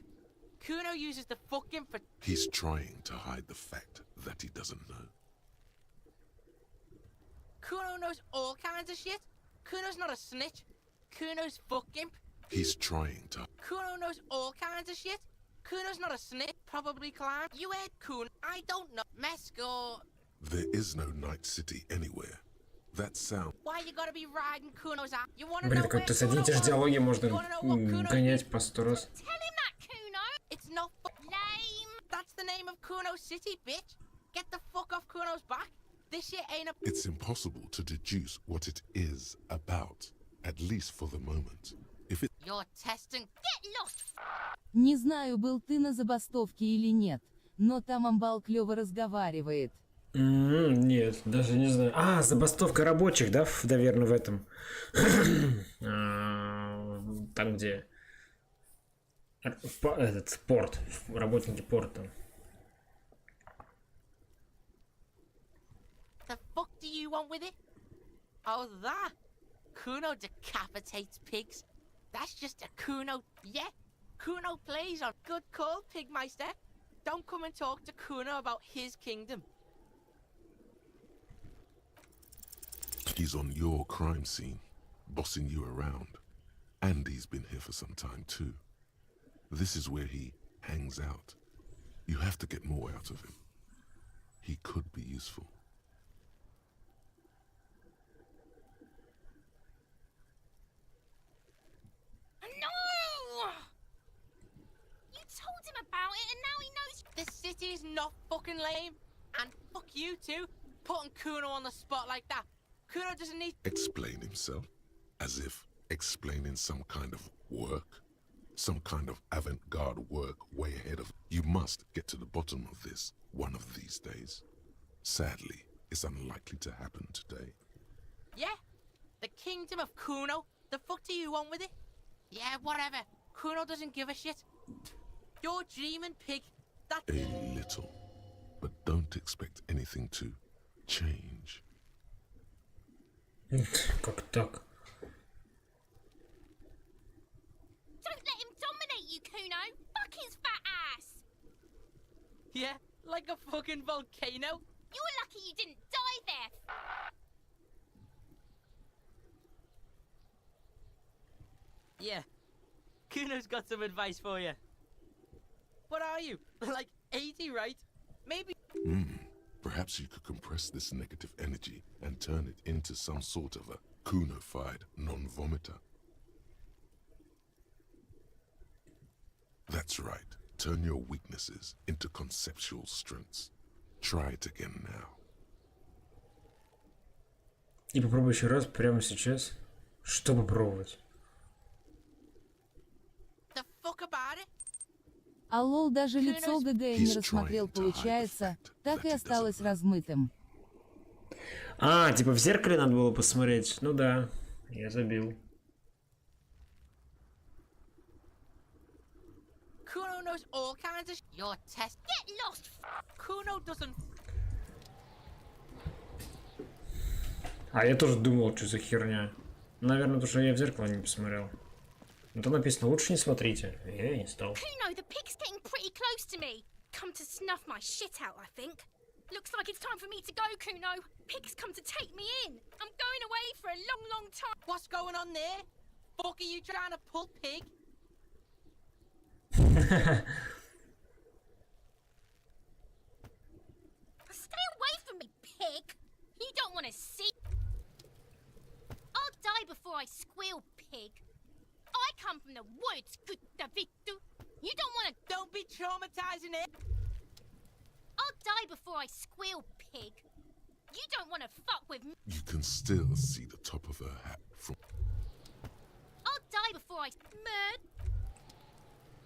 Kuno uses the fuck imp for. He's trying to hide the fact that he doesn't know. Kuno knows all kinds of shit. Kuno's not a snitch. Kuno's fuck imp. He's trying to. Kuno knows all kinds of shit. Kuno's not a snitch. Probably climb. You heard Kuno. I don't know. Mesco. There is no Night City anywhere. That sound. Why you gotta be riding Kuno's out? You wanna Блин, know where как-то с Kuno одни и те же was? диалоги You можно wanna know what Kuno гонять did? по 100 раз. Tell him that, Kuno. It's not lame. That's the name of Kuno City, bitch. Get the fuck off Kuno's back. This shit ain't a. It's impossible to deduce what it is about, at least for the moment. If it. You're testing. Get lost. Не знаю, был ты на забастовке или нет, но там амбал клёво разговаривает. Нет, даже не знаю. А, забастовка рабочих, да, наверное, в этом. Там, где этот порт, работники порта. The fuck do you want with it? Oh, that. Kuno decapitates pigs. That's just a Kuno. Yeah, Kuno plays on. Good call, Pigmeister. Don't come and talk to Kuno about his kingdom. He's on your crime scene, bossing you around. And he's been here for some time too. This is where he hangs out. You have to get more out of him. He could be useful. No! You told him about it and now he knows. This city is not fucking lame. And fuck you too, putting Kuno on the spot like that. Kuno doesn't need. Explain himself, as if explaining some kind of work, some kind of avant-garde work way ahead of. You must get to the bottom of this one of these days. Sadly, it's unlikely to happen today. Yeah, the kingdom of Kuno. The fuck do you want with it? Yeah, whatever. Kuno doesn't give a shit. You're dreaming, pig. That. A little, but don't expect anything to change. Как так? Don't let him dominate you, Kuno. Fuck his fat ass. Yeah, like a fucking volcano. You're lucky you didn't die there. Yeah, Kuno's got some advice for you. What are you? Like 80, right? Maybe. Perhaps you could compress this negative energy and turn it into some sort of a Kuno-fied non-vomiter. That's right. Turn your weaknesses into conceptual strengths. Try it again now. И попробуй еще раз прямо сейчас. Что попробовать? The fuck about it? А лол даже лицо ГГ не рассмотрел, получается, так и осталось размытым. А, типа в зеркале надо было посмотреть. Ну да, я забил. Kuno knows all kinds of. Your test. Get lost. Kuno doesn't. А я тоже думал, что за херня. Наверное, потому что я в зеркало не посмотрел. Но там написано, лучше не смотрите. Я и не стал. Kuno, the pig's getting pretty close to me. Come to snuff my shit out, I think. Looks like it's time for me to go, Kuno. Pig's come to take me in. I'm going away for a long, long time. What's going on there? Fuck are you trying to pull, pig? Stay away from me, pig. You don't want to see. I'll die before I squeal, pig. I come from the woods, good Davidu. You don't want to. Don't be traumatizing it. I'll die before I squeal, pig. You don't want to fuck with me. You can still see the top of her hat from. I'll die before before I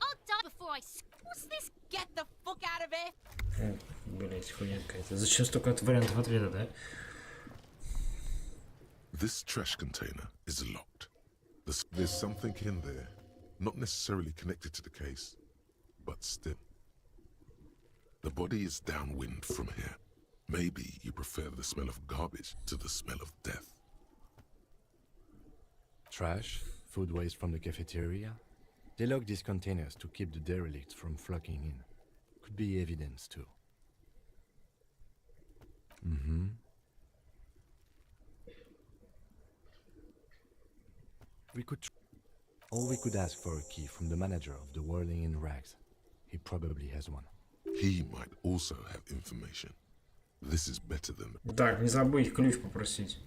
I'll die before I. What's this? Get the fuck out of here! Блять, хуйня какая-то. Зачем столько вариантов ответа, да? This trash container is locked. There's something in there, not necessarily connected to the case, but still. The body is downwind from here. Maybe you prefer the smell of garbage to the smell of death. Trash, food waste from the cafeteria. They lock these containers to keep the derelicts from flocking in. Could be evidence too. Or we could ask for a key from the manager of the Whirling in Rags. He probably has one. He might also have information. This is better than... Так, не забыть ключ попросить.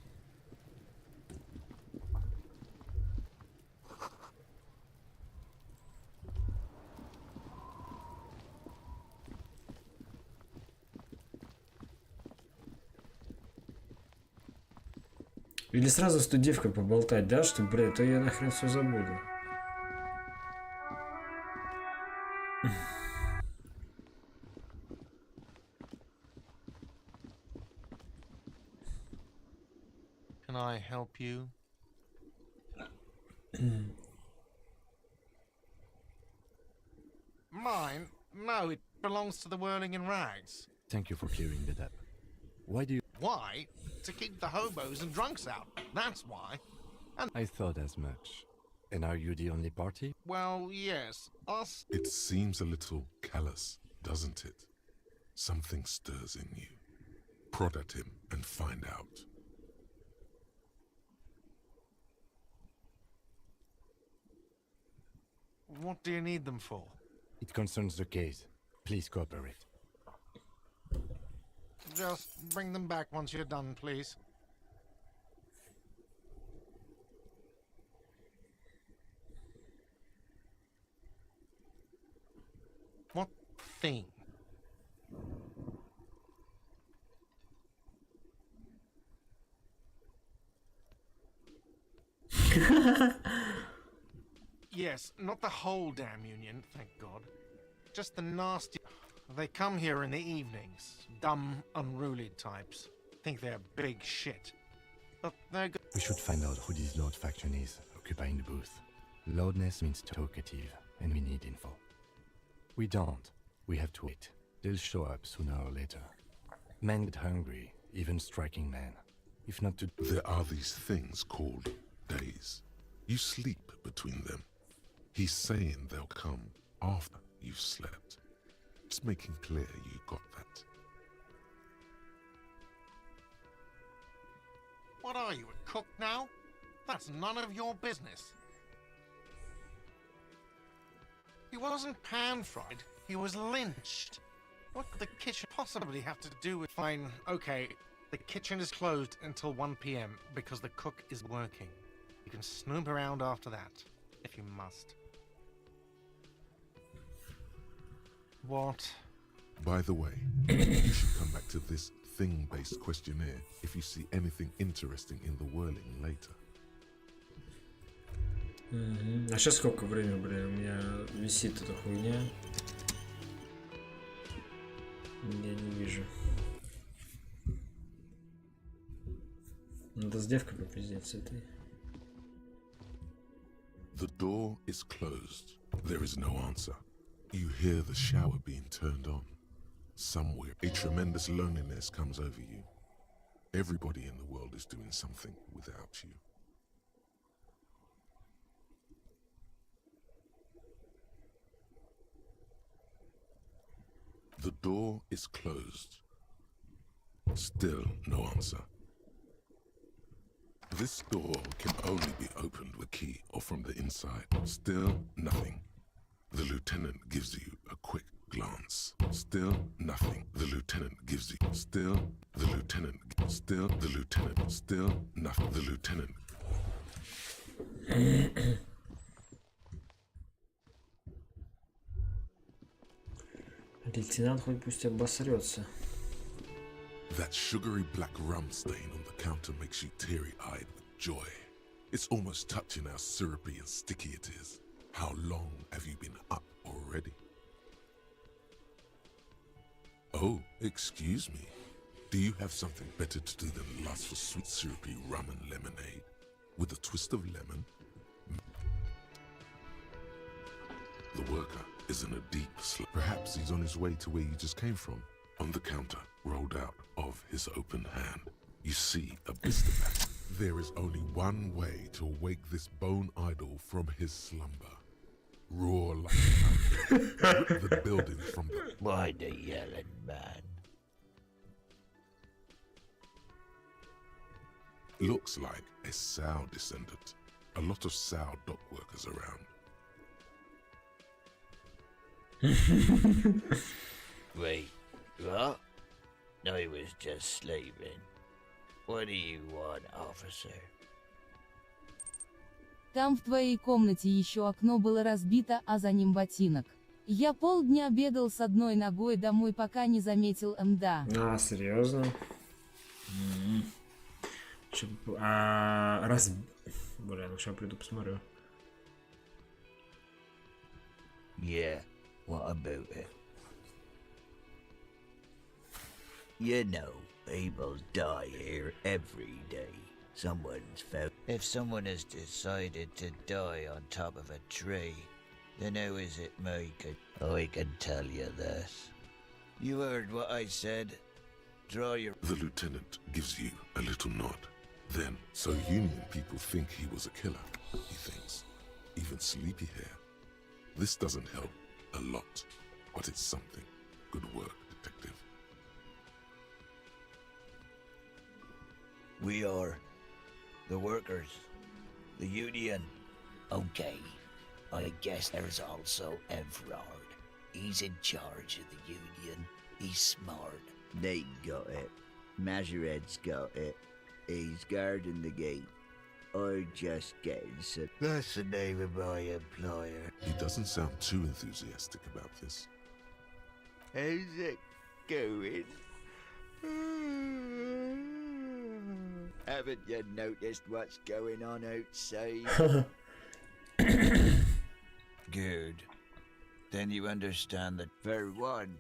Или сразу с той девкой поболтать, да, что, блядь, то я нахрен все забуду. Can I help you? Mine? No, it belongs to the Whirling in Rags. Thank you for clearing that up. Why do you... Why? To keep the hobos and drunks out. That's why. And I thought as much. And are you the only party? well, yes, us. It seems a little callous, doesn't it? Something stirs in you. Prod at him and find out. What do you need them for? It concerns the case. Please cooperate. Just bring them back once you're done, please. What thing? Yes, not the whole damn union, thank God. Just the nasty... They come here in the evenings. Dumb, unruly types. Think they're big shit. But they're good. We should find out who this Lord faction is, occupying the booth. Loudness means talkative, and we need info. We don't. We have to wait. They'll show up sooner or later. Men get hungry, even striking men. If not to... There are these things called days. You sleep between them. He's saying they'll come after you've slept. Just making clear you got that. What are you, a cook now? That's none of your business. He wasn't pan-fried, he was lynched. What could the kitchen possibly have to do with... Fine, okay, the kitchen is closed until 1 p.m. because the cook is working. You can snoop around after that, if you must. What? By the way, you should come back to this thing-based questionnaire if you see anything interesting in the Whirling later. А сейчас сколько времени, бля? У меня висит эта хуйня. Я не вижу. Надо с девкой попиздеть с этой. The door is closed. There is no answer. You hear the shower being turned on. Somewhere, a tremendous loneliness comes over you. Everybody in the world is doing something without you. The door is closed. Still no answer. This door can only be opened with a key or from the inside. Still nothing. The lieutenant gives you a quick glance. Still nothing. The lieutenant gives you. Still the lieutenant. Still the lieutenant. Still nothing. The lieutenant. Лейтенант хоть пусть обосрется. That sugary black rum stain on the counter makes you teary-eyed with joy. It's almost touching how syrupy and sticky it is. How long have you been up already? Oh, excuse me. Do you have something better to do than lust for sweet syrupy rum and lemonade? With a twist of lemon? The worker is in a deep sleep. Perhaps he's on his way to where you just came from. On the counter, rolled out of his open hand, you see a blister pack. There is only one way to awake this bone idol from his slumber. Roar like a lion. Rip the building from the... Why the yelling, man? Looks like a Sow descendant. A lot of Sow dock workers around. Wait, what? I was just sleeping. What do you want, officer? Там в твоей комнате еще окно было разбито, а за ним ботинок. Я полдня бегал с одной ногой домой, пока не заметил МДА. А, серьезно? Бля, ну сейчас приду посмотрю. Yeah, what about it? You know, people die here every day. Someone's found. If someone has decided to die on top of a tree, then how is it I can tell you this. You heard what I said? Draw your... The lieutenant gives you a little nod. Then, so Union people think he was a killer, he thinks. Even sleepy hair. This doesn't help a lot, but it's something. Good work, detective. We are the workers, the union. Okay, I guess there's also Everard. He's in charge of the union. He's smart. They got it. Majoret's got it. He's guarding the gate. I'm just getting some... That's the name of my employer. He doesn't sound too enthusiastic about this. How's it going? Haven't you noticed what's going on outside? Good. Then you understand that for one,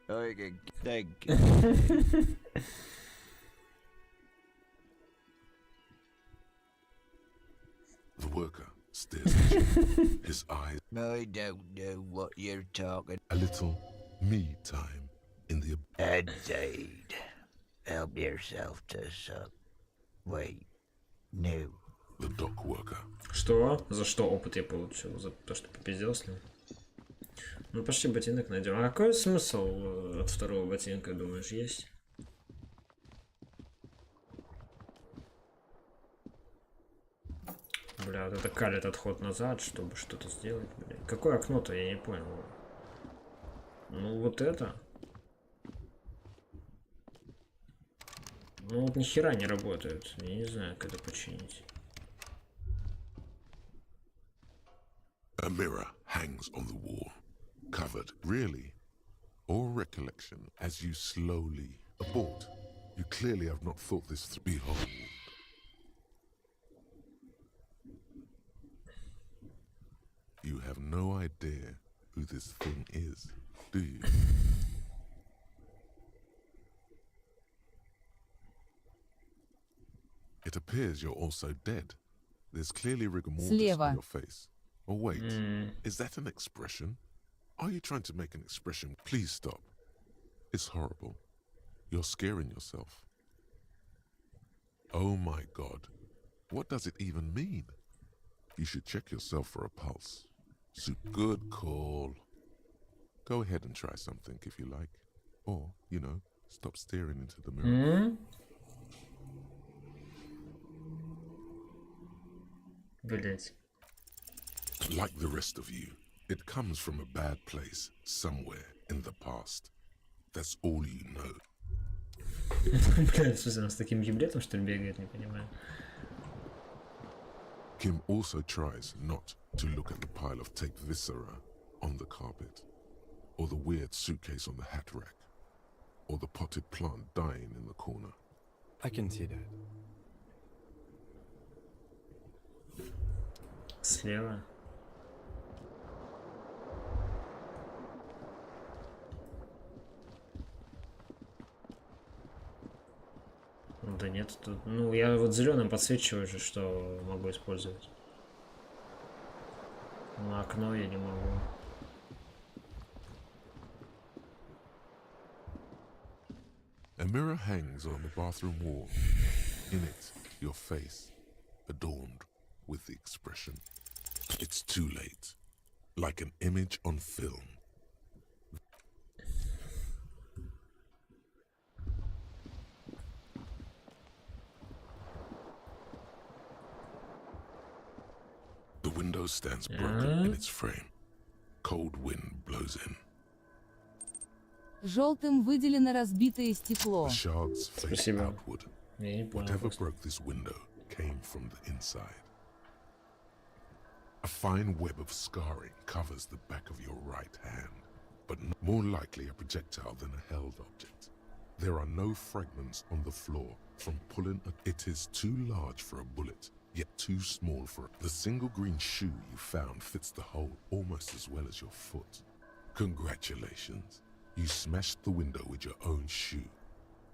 I can thank you. The worker stares at you, his eyes. I don't know what you're talking. A little me time in the... Indeed. Help yourself to some. Wait. No. The dock worker. Что? За что опыт я получил? За то, что попиздел с ним? Ну, почти ботинок найдем. А какой смысл от второго ботинка, думаешь, есть? Бля, вот это калит отход назад, чтобы что-то сделать, бля. Какое окно-то, я не понял. Ну, вот это. Ну, вот нихера не работает. Я не знаю, как это починить. A mirror hangs on the wall, covered, really, or recollection as you slowly abort. You clearly have not thought this through. Behold. You have no idea who this thing is, do you? It appears you're also dead. There's clearly rigor mortis on your face. Oh wait, is that an expression? Are you trying to make an expression? Please stop. It's horrible. You're scaring yourself. Oh my God. What does it even mean? You should check yourself for a pulse. Good call. Go ahead and try something if you like. Or, you know, stop staring into the mirror. Блять. Like the rest of you, it comes from a bad place somewhere in the past. That's all you know. Блять, что, она с таким гибридом, что ли, бегает, не понимаю. Kim also tries not to look at the pile of taped viscera on the carpet, or the weird suitcase on the hat rack, or the potted plant dying in the corner. I can see that. Слева. Да нет, тут... Ну, я вот зеленым подсвечиваю же, что могу использовать. На окно я не могу. A mirror hangs on the bathroom wall. In it, your face, adorned with the expression, "It's too late," like an image on film. The window stands broken in its frame. Cold wind blows in. Желтым выделено разбитое стекло. The shards face Спасибо. outward. Я не понял. Whatever broke this window came from the inside. A fine web of scarring covers the back of your right hand, but more likely a projectile than a held object. There are no fragments on the floor from pulling it is too large for a bullet, yet too small for the single green shoe you found fits the hole almost as well as your foot. Congratulations. You smashed the window with your own shoe.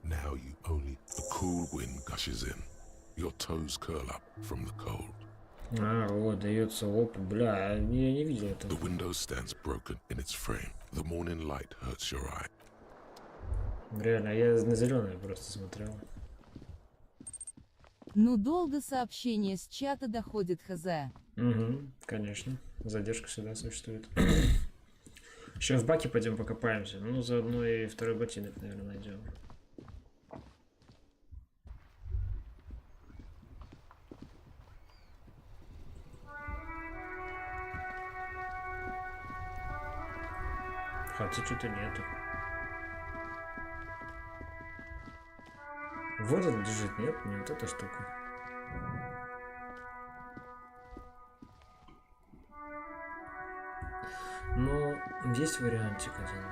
Now you only... The cool wind gushes in. Your toes curl up from the cold. А, вот, дается опыт. Бля, я не видел это. The window stands broken in its frame. The morning light hurts your eye. Реально, я на зеленое просто смотрел. Ну долго сообщение с чата доходит, хз. Угу, конечно. Задержка всегда существует. Еще в баке пойдем покопаемся. Ну, заодно и второй ботинок, наверное, найдем. Хотя что-то нету. Вот это лежит, нет? Не вот эта штука. Но есть вариантик один.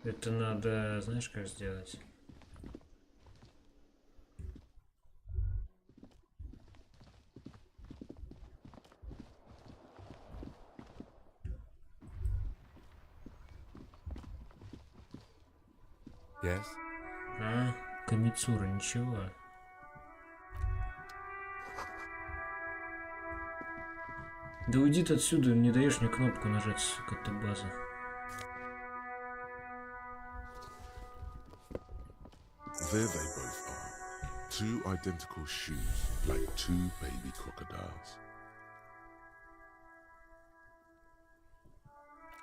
Это надо, знаешь, как сделать? Yes? А, комицура, ничего. Да уйди ты отсюда, не даешь мне кнопку нажать, сука, ты база. There they both are. Two identical shoes, like two baby crocodiles.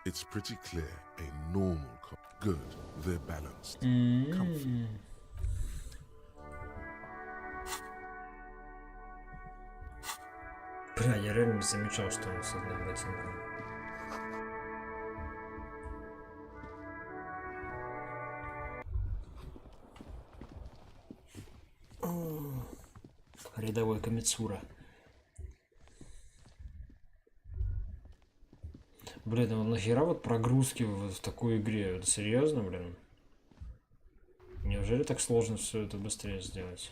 It's pretty clear a normal good, they're balanced, comfy. Бля, я реально не замечал, что он с одним ботинком. Рядовой комицура. Блин, ну нахера вот прогрузки в такой игре? Это серьезно, блин? Неужели так сложно все это быстрее сделать?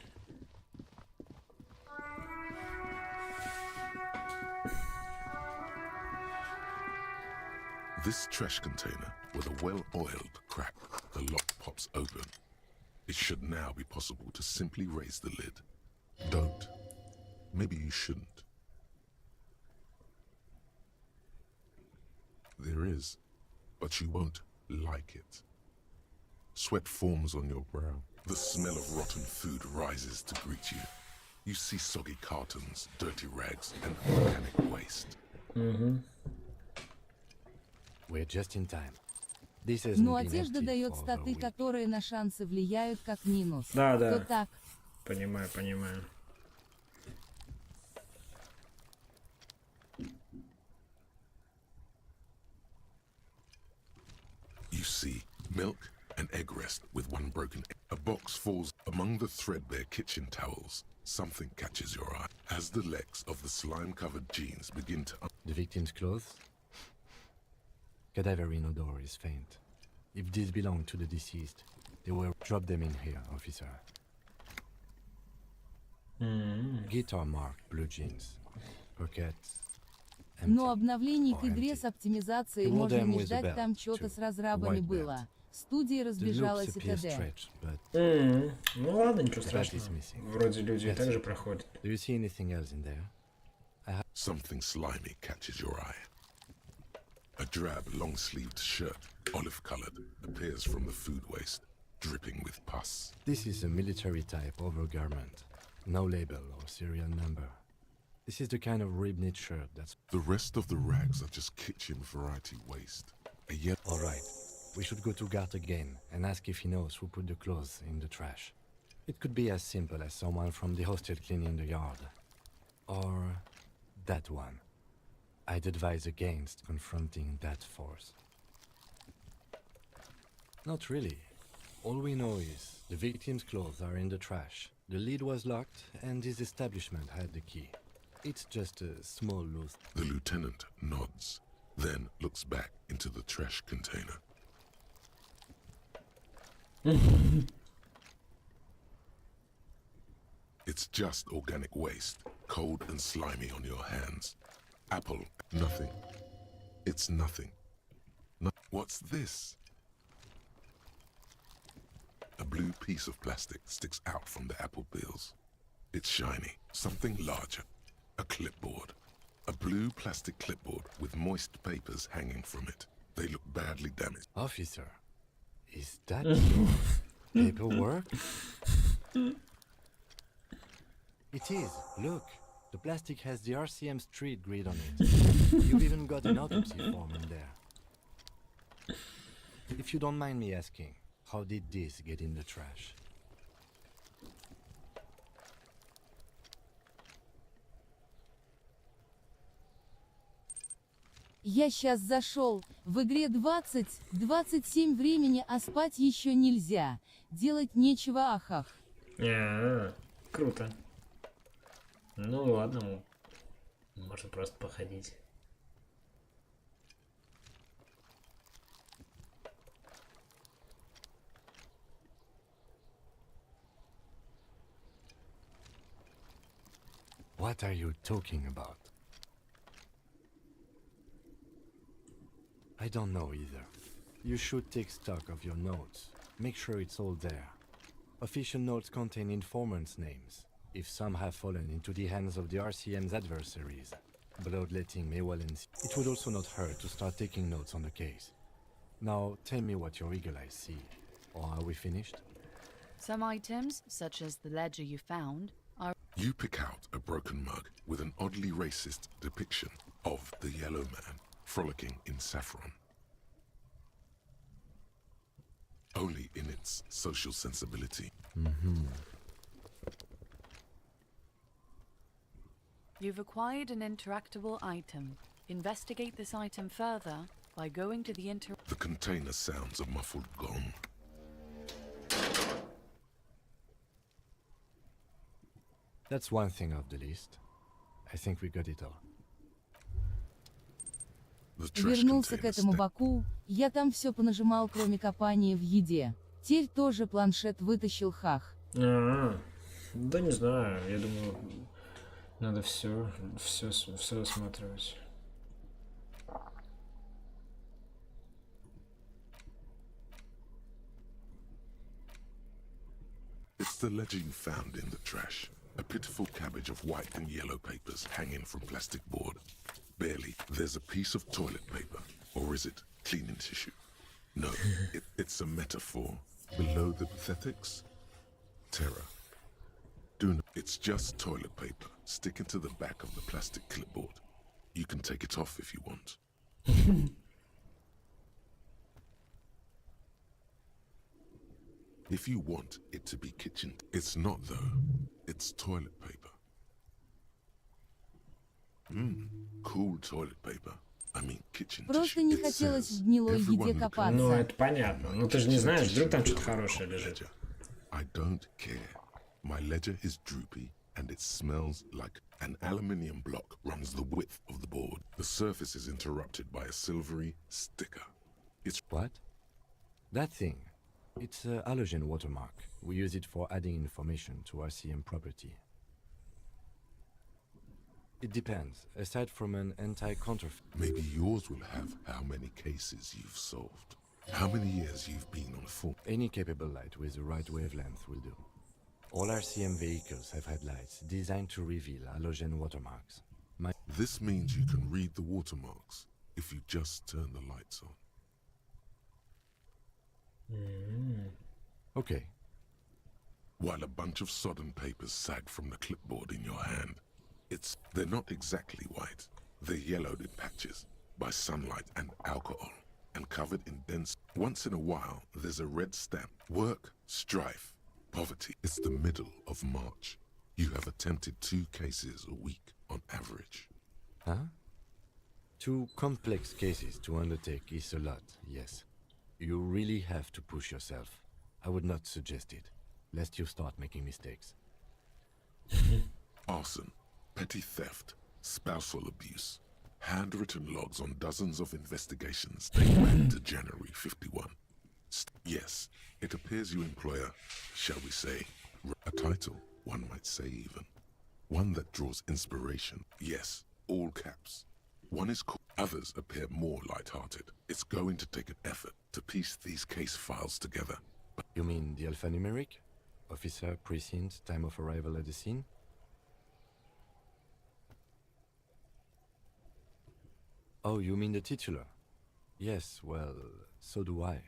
This trash container with a well-oiled crack, the lock pops open. It should now be possible to simply raise the lid. Don't. Maybe you shouldn't. There is, but you won't like it. Sweat forms on your brow. The smell of rotten food rises to greet you. You see soggy cartons, dirty rags, and organic waste. We're just in time. This isn't Но been одежда empty дает for over a статы, week. которые на шансы влияют как минус. Да, да. То так. Понимаю, понимаю. You see milk and egg rest with one broken egg. A box falls among the threadbare kitchen towels. Something catches your eye as the legs of the slime-covered jeans begin to... The victim's clothes? Cadaverine odor is faint. If these belong to the deceased, they will drop them in here, officer. Guitar mark, blue jeans. Pockets. Но обновлений к Or игре empty. с оптимизацией You wore можно them не with a ждать, belt, там что-то too. с разрабами White было. belt. Студия The looks разбежалась и appear т.д. stretched, but Ну ладно, ничего the bat страшного. is missing. Вроде люди и That's так же it. проходят. Do you see anything else in there? Something slimy catches your eye. A drab, long-sleeved shirt, olive-colored, appears from the food waste, dripping with pus. This is a military-type overgarment. No label or serial number. This is the kind of rib-knit shirt that's... The rest of the rags are just kitchen variety waste. A yellow... Alright, we should go to Gart again and ask if he knows who put the clothes in the trash. It could be as simple as someone from the hostel cleaning the yard. Or that one. I'd advise against confronting that force. Not really. All we know is the victim's clothes are in the trash. The lid was locked and his establishment had the key. It's just a small loose... The lieutenant nods, then looks back into the trash container. It's just organic waste, cold and slimy on your hands. Apple, nothing. It's nothing. What's this? A blue piece of plastic sticks out from the apple peels. It's shiny, something larger. A clipboard. A blue plastic clipboard with moist papers hanging from it. They look badly damaged. Officer, is that your paperwork? It is. Look, the plastic has the RCM street grid on it. You've even got an autopsy form in there. If you don't mind me asking, how did this get in the trash? Я сейчас зашел, в игре 20-27 времени, а спать еще нельзя. Делать нечего, ахах. Круто. Ну ладно, можно просто походить. What are you talking about? I don't know either. You should take stock of your notes. Make sure it's all there. Official notes contain informants' names. If some have fallen into the hands of the RCM's adversaries, bloodletting may well ensue. It would also not hurt to start taking notes on the case. Now, tell me what your eagle eyes see. Or are we finished? Some items, such as the ledger you found, are... You pick out a broken mug with an oddly racist depiction of the yellow man frolicking in saffron. Only in its social sensibility. You've acquired an interactable item. Investigate this item further by going to the The container sounds a muffled gong. That's one thing off the list. I think we got it all. Вернулся к этому Баку, я там все понажимал, кроме копания в еде. Теперь тоже планшет вытащил, хах. Да не знаю, я думаю, надо все осматривать. It's the ledger you found in the trash. A pitiful cabbage of white and yellow papers hanging from plastic board. Barely, there's a piece of toilet paper. Or is it cleaning tissue? No, it's a metaphor. Below the pathetics? Terror. It's just toilet paper sticking to the back of the plastic clipboard. You can take it off if you want. If you want it to be kitchen, it's not though. It's toilet paper. Cool toilet paper. I mean kitchen Просто не хотелось в гнилой еде копаться. Ну, это понятно. Ну, ты же не знаешь, вдруг там что-то хорошее лежит. I don't care. My ledger is droopy and it smells like an aluminium block runs the width of the board. The surface is interrupted by a silvery sticker. It's what? That thing. It's a halogen watermark. We use it for adding information to RCM property. It depends. Aside from an anti-counterfeit... Maybe yours will have how many cases you've solved. How many years you've been on full. Any capable light with the right wavelength will do. All RCM vehicles have headlights designed to reveal halogen watermarks. This means you can read the watermarks if you just turn the lights on. Okay. While a bunch of sodden papers sag from the clipboard in your hand, they're not exactly white. They're yellowed in patches by sunlight and alcohol and covered in dense. Once in a while, there's a red stamp. Work, strife, poverty. It's the middle of March. You have attempted 2 cases a week on average. Huh? 2 complex cases to undertake is a lot, yes. You really have to push yourself. I would not suggest it, lest you start making mistakes. Arson, petty theft, spousal abuse, handwritten logs on dozens of investigations dating back to January 51. Yes, it appears you employ shall we say, a title, one might say even. One that draws inspiration. Yes, all caps. One is called, others appear more light-hearted. It's going to take an effort to piece these case files together. You mean the alphanumeric? Officer, precinct, time of arrival at the scene? Oh, you mean the titular? Yes, well, so do I.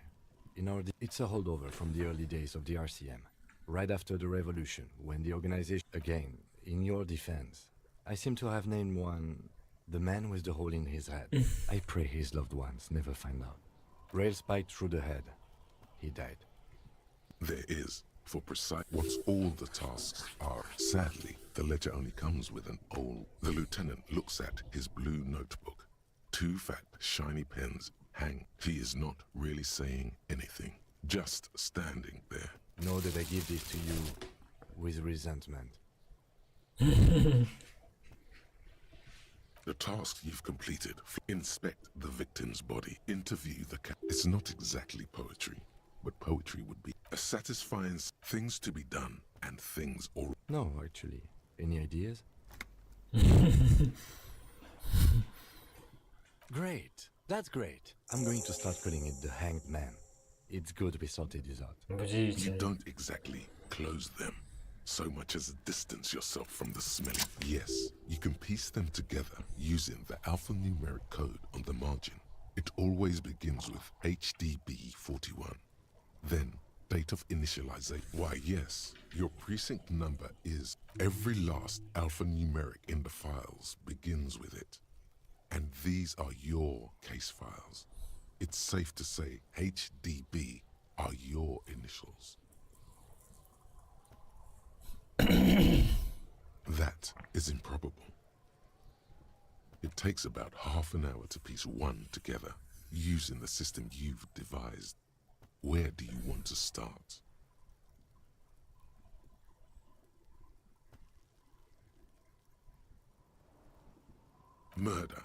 It's a holdover from the early days of the RCM, right after the revolution, when the organization... Again, in your defense, I seem to have named one... the man with the hole in his head. I pray his loved ones never find out. Rail spiked through the head. He died. There is, for precise, what's all the tasks are. Sadly, the ledger only comes with an old... The lieutenant looks at his blue notebook. 2 fat, shiny pens hang. He is not really saying anything, just standing there. Know that I give this to you with resentment. The tasks you've completed: inspect the victim's body, interview the It's not exactly poetry, but poetry would be a satisfying things to be done and things or... No, actually. Any ideas? Great. That's great. I'm going to start calling it the Hanged Man. It's good we sorted this out. You don't exactly close them, so much as distance yourself from the smelling. Yes, you can piece them together using the alphanumeric code on the margin. It always begins with HDB 41. Then, date of initialization. Why, yes, your precinct number is... Every last alphanumeric in the files begins with it. And these are your case files. It's safe to say HDB are your initials. That is improbable. It takes about half an hour to piece one together, using the system you've devised. Where do you want to start? Murder.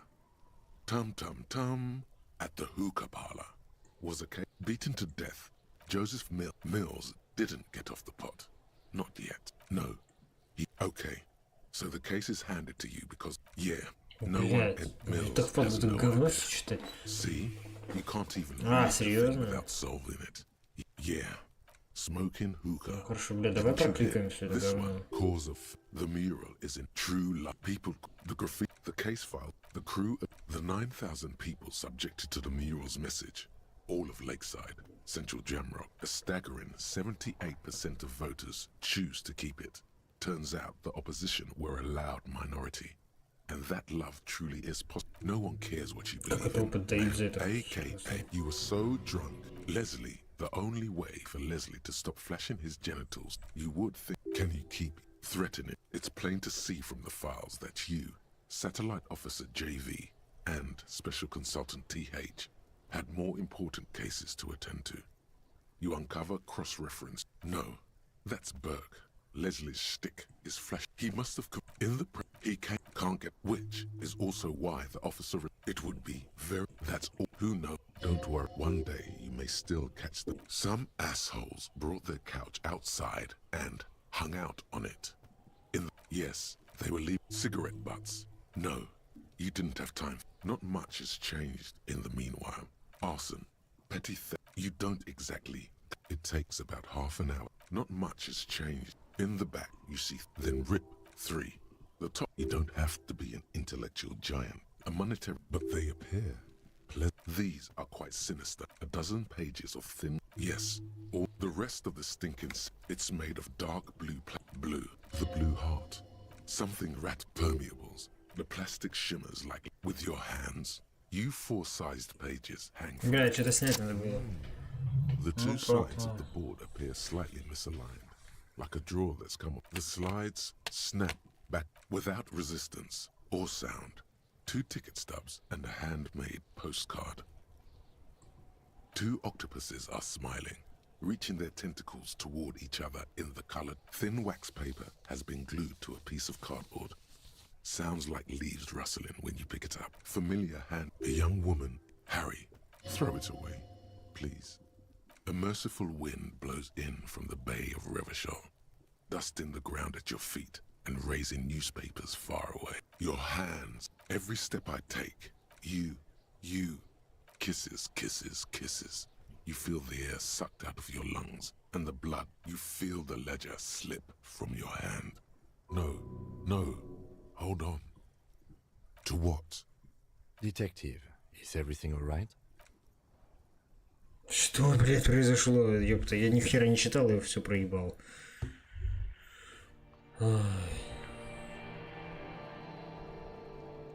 Tum tum tum at the hookah parlor. Was a case beaten to death. Joseph Mills didn't get off the pot. Not yet. No. Okay. So the case is handed to you because, yeah, no one at Mills has no idea. See? You can't even read the thing without solving it. Yeah. Smoking hookah. This one, cause of the mural is in true love. People, the graffiti, the case file, the crew, the 9,000 people subjected to the mural's message. All of Lakeside, Central Jamrock, a staggering 78% of voters choose to keep it. Turns out the opposition were a loud minority. And that love truly is possible. No one cares what you believe in. AKA, you were so drunk. Leslie, the only way for Leslie to stop flashing his genitals, you would think, can you keep threatening? It's plain to see from the files that you, Satellite Officer JV, and Special Consultant TH, had more important cases to attend to. You uncover cross-reference. No, that's Burke. Leslie's shtick is flash. He must have come in the he can't get, which is also why the officer... It would be very... That's all. Who knows? Don't worry. One day you may still catch them. Some assholes brought their couch outside and hung out on it. Yes, they were leaving cigarette butts. No, you didn't have time. Not much has changed in the meanwhile. Arson, petty theft, you don't exactly. It takes about half an hour. Not much has changed. In the back, you see, then rip 3. The top, you don't have to be an intellectual giant. A monetary, but they appear. These are quite sinister. A dozen pages of thin, yes. All the rest of the stinking, it's made of dark blue, blue. The blue heart. Something rat permeables. The plastic shimmers like with your hands. You 4-sized pages hang. Бля, что-то снять надо было. The two sides of the board appear slightly misaligned, like a drawer that's come off. The slides snap back without resistance or sound. 2 ticket stubs and a handmade postcard. 2 octopuses are smiling, reaching their tentacles toward each other in the colored. Thin wax paper has been glued to a piece of cardboard. Sounds like leaves rustling when you pick it up. Familiar hand. A young woman. Harry, throw it away, please. A merciful wind blows in from the bay of Revachol, dusting the ground at your feet and raising newspapers far away. Your hands, every step I take, you, kisses, kisses, kisses. You feel the air sucked out of your lungs and the blood. You feel the ledger slip from your hand. No, hold on. To what? Detective, is everything alright? Что, блядь, произошло? Ёпта, я ни хера не читал, я все проебал. Ой.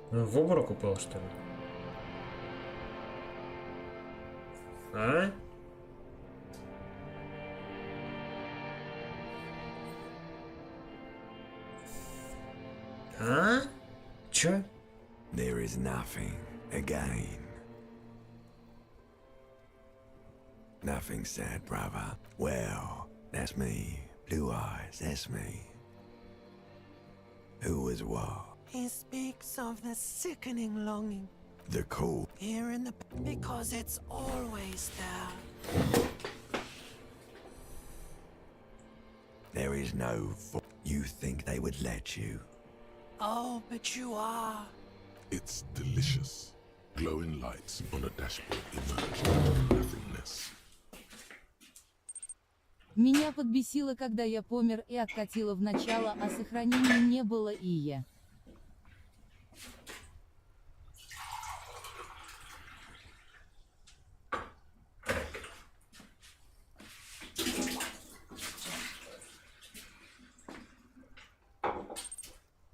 В обморок упал, что ли? А? А? Чё? There is nothing again. Nothing sad, brother. Well, that's me. Blue eyes, that's me. Who was what? He speaks of the sickening longing. The cold. Here in the... because it's always there. There is no... You think they would let you? Oh, but you are. It's delicious. Glowing lights on a dashboard emerge out of nothingness. Меня подбесило, когда я помер и откатило в начало, а сохранения не было и я.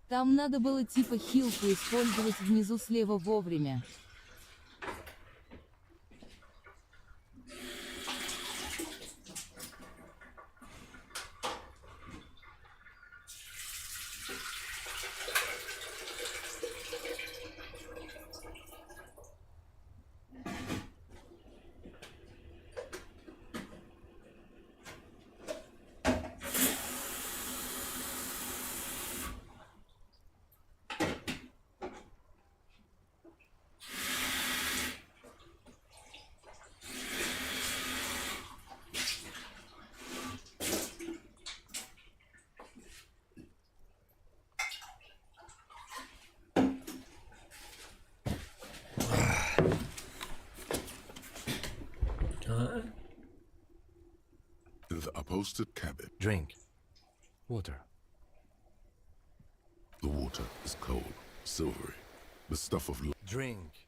Там надо было типа хилку использовать внизу слева вовремя. In the upholstered cabin. Drink. Water. The water is cold, silvery, the stuff of Drink.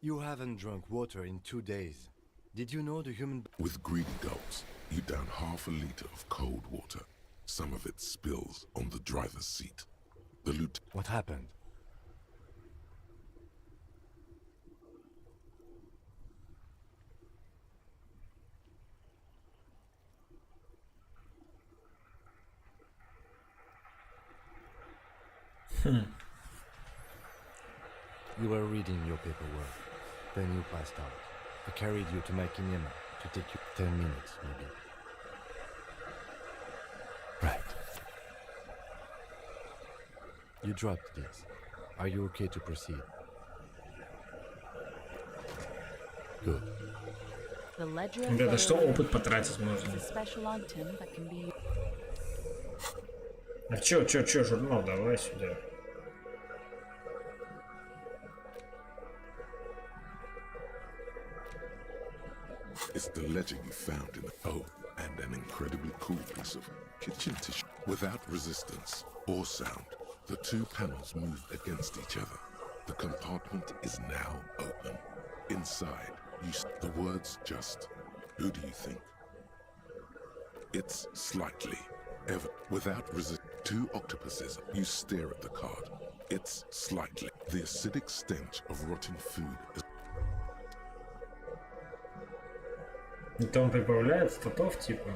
You haven't drunk water in 2 days. Did you know the human... With greedy gulps, you down half a liter of cold water. Some of it spills on the driver's seat. The loot... What happened? You were reading your paperwork. Then you passed out. I carried you to my cinema to take you 10 minutes, maybe. Right. You dropped this. Are you okay to proceed? Good. Ребята, что опыт потратить можно? А чё, журнал, давай сюда. It's the ledger you found in the... Oh, and an incredibly cool piece of kitchen tissue. Without resistance or sound, the two panels move against each other. The compartment is now open. Inside, the words just... Who do you think? It's slightly... Ever... Without resistance... Two octopuses. You stare at the card. It's slightly... The acidic stench of rotting food is... И там прибавляет статов, типа.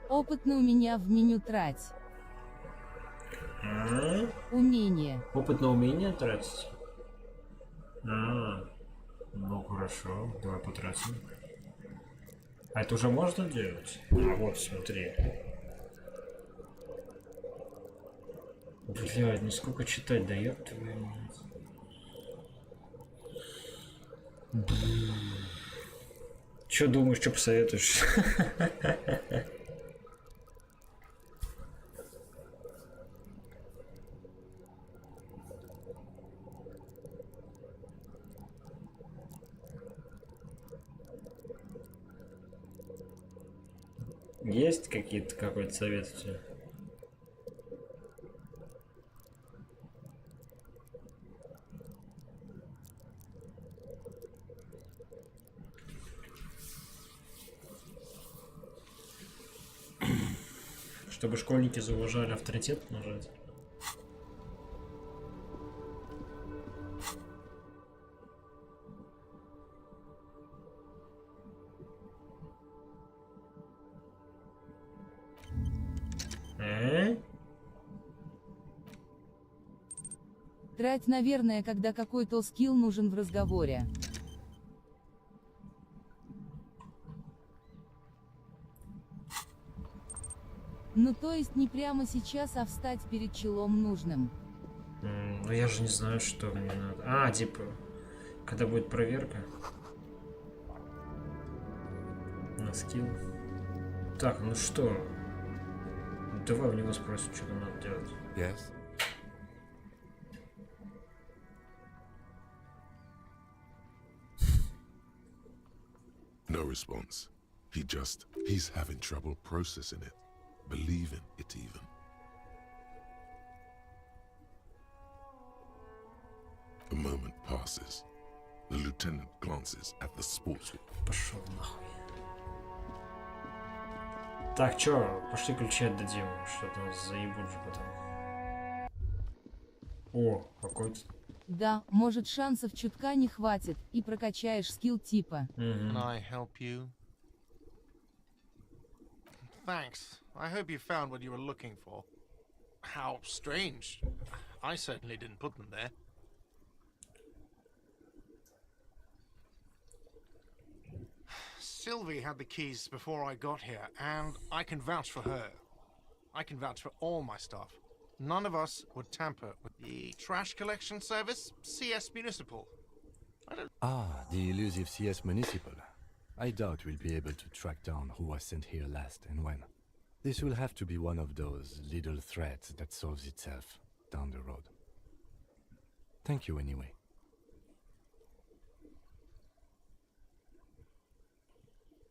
Опытно у меня в меню трать. Умение. Опыт на умение тратить? Ну хорошо, давай потратим. А это уже можно делать? А вот, смотри. Блядь, ну сколько читать дает твою мать. Чё думаешь, что посоветуешь? Есть какой-то совет у тебя? Чтобы школьники зауважали авторитет нажать. Трать, наверное, когда какой-то скилл нужен в разговоре. Ну то есть не прямо сейчас, а встать перед челом нужным. Ну я же не знаю, что мне надо. Типа, когда будет проверка. На скилл. Так, ну что? Давай у него спросим, что нам надо делать. Yes. No response. He's having trouble processing it. Believing it even. A moment passes. The lieutenant glances at the sports. Пошел нахуй. Так, чё, пошли ключи отдадим, что-то нас заебут же потом. О, какой-то. Да, может шансов чутка не хватит, и прокачаешь скилл типа. Can I help you? Thanks. I hope you found what you were looking for. How strange. I certainly didn't put them there. Sylvie had the keys before I got here, and I can vouch for her. I can vouch for all my staff. None of us would tamper with the trash collection service, CS Municipal. The elusive CS Municipal. I doubt we'll be able to track down who was sent here last and when. This will have to be one of those little threats that solves itself down the road. Thank you anyway.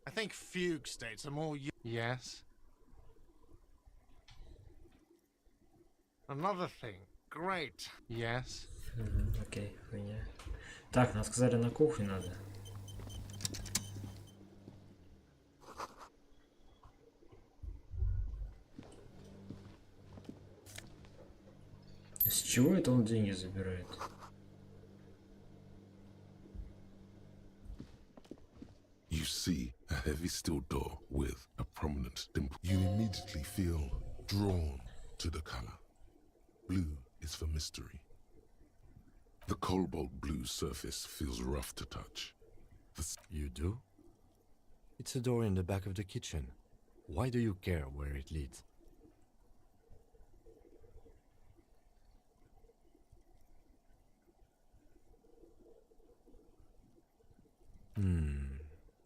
I think fugue states are more... Yes? Another thing. Great. Yes? Окей, хуйня. Так, нам сказали, на кухне надо. С чего это он деньги забирает? You see a heavy steel door with a prominent dimple. You immediately feel drawn to the color. Blue is for mystery. The cobalt blue surface feels rough to touch. You do? It's a door in the back of the kitchen. Why do you care where it leads?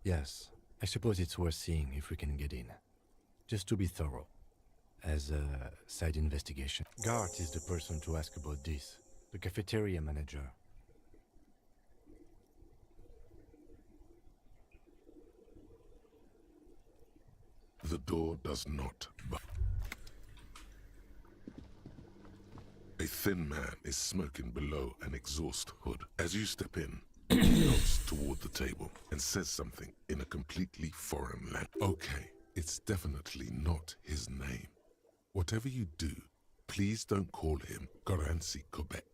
Yes, I suppose it's worth seeing if we can get in. Just to be thorough. As a side investigation. Gart is the person to ask about this. The cafeteria manager. The door does not budge. A thin man is smoking below an exhaust hood. As you step in, he nods toward the table and says something in a completely foreign language. Okay, it's definitely not his name. Whatever you do, please don't call him Garancy Quebec.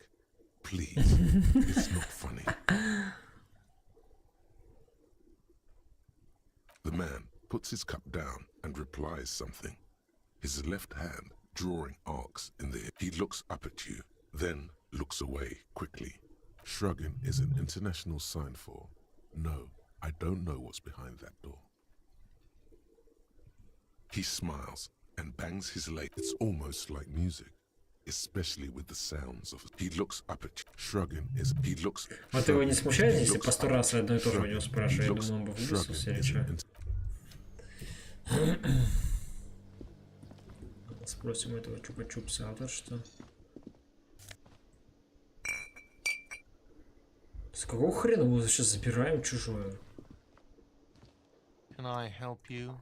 Please, it's not funny. The man puts his cup down and replies something. His left hand drawing arcs in the air. He looks up at you, then looks away quickly. Shrugging is an international sign for, no, I don't know what's behind that door. He smiles and bangs his leg. It's almost like music, especially with the sounds of. He looks up at you. Shrugging is. He looks. Вот его не смущает, если по 100 раз одно и то же у него спрашиваю? Я думаю, он бы выбросился или что? Спросим этого чупа-чупса, а вот что? С какого хрена мы сейчас забираем чужое? Can I help you?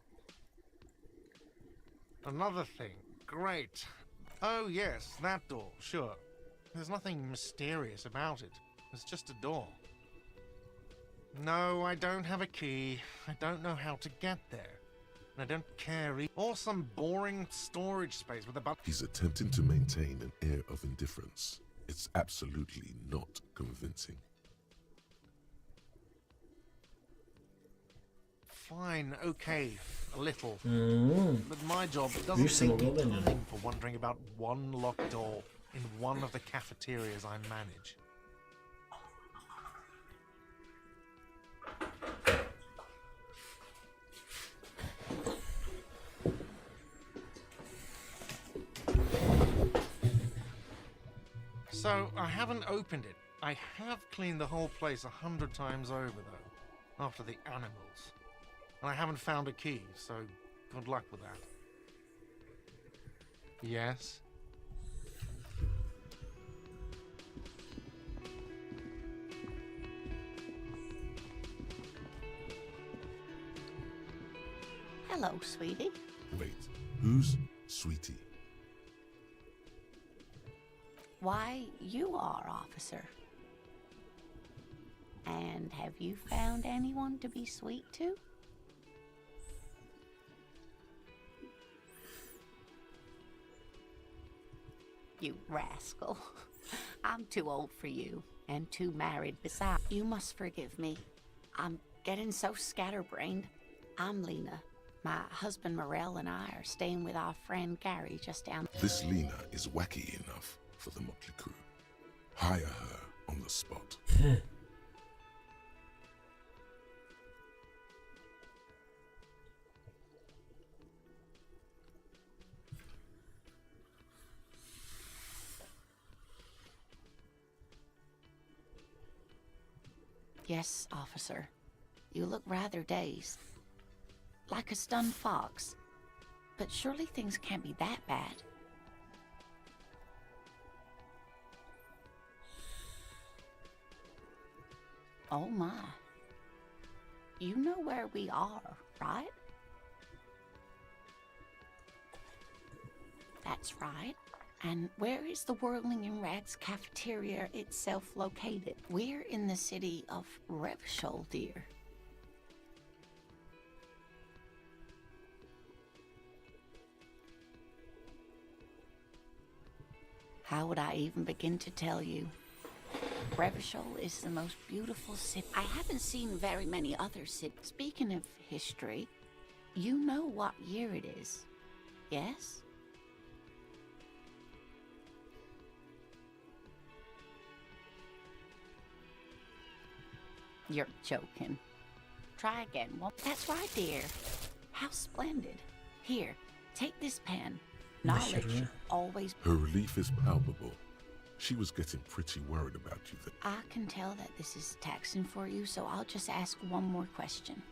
Another thing. Great. Oh, yes, that door, sure. There's nothing mysterious about it. It's just a door. No, I don't have a key. I don't know how to get there. And I don't care. Or some boring storage space with a button. He's attempting to maintain an air of indifference. It's absolutely not convincing. Fine, okay, a little. But my job doesn't leave me time for wondering about one locked door in one of the cafeterias I manage. So, I haven't opened it. I have cleaned the whole place 100 times over, though, after the animals. And I haven't found a key, so good luck with that. Yes? Hello, sweetie. Wait, who's Sweetie? Why, you are, officer. And have you found anyone to be sweet to? You rascal. I'm too old for you, and too married besides. You must forgive me. I'm getting so scatterbrained. I'm Lena. My husband Morel and I are staying with our friend Gary just down. This Lena is wacky enough for the motley crew. Hire her on the spot. Yes, officer. You look rather dazed. Like a stunned fox. But surely things can't be that bad. Oh my. You know where we are, right? That's right. And where is the Whirling in Rags cafeteria itself located? We're in the city of Revachol, dear. How would I even begin to tell you? Revachol is the most beautiful city. I haven't seen very many other cities. Speaking of history, you know what year it is, yes? You're joking. Try again. Well, that's right, dear. How splendid. Here, take this pen. Knowledge always... Her relief is palpable. She was getting pretty worried about you then. I can tell that this is taxing for you, so I'll just ask one more question.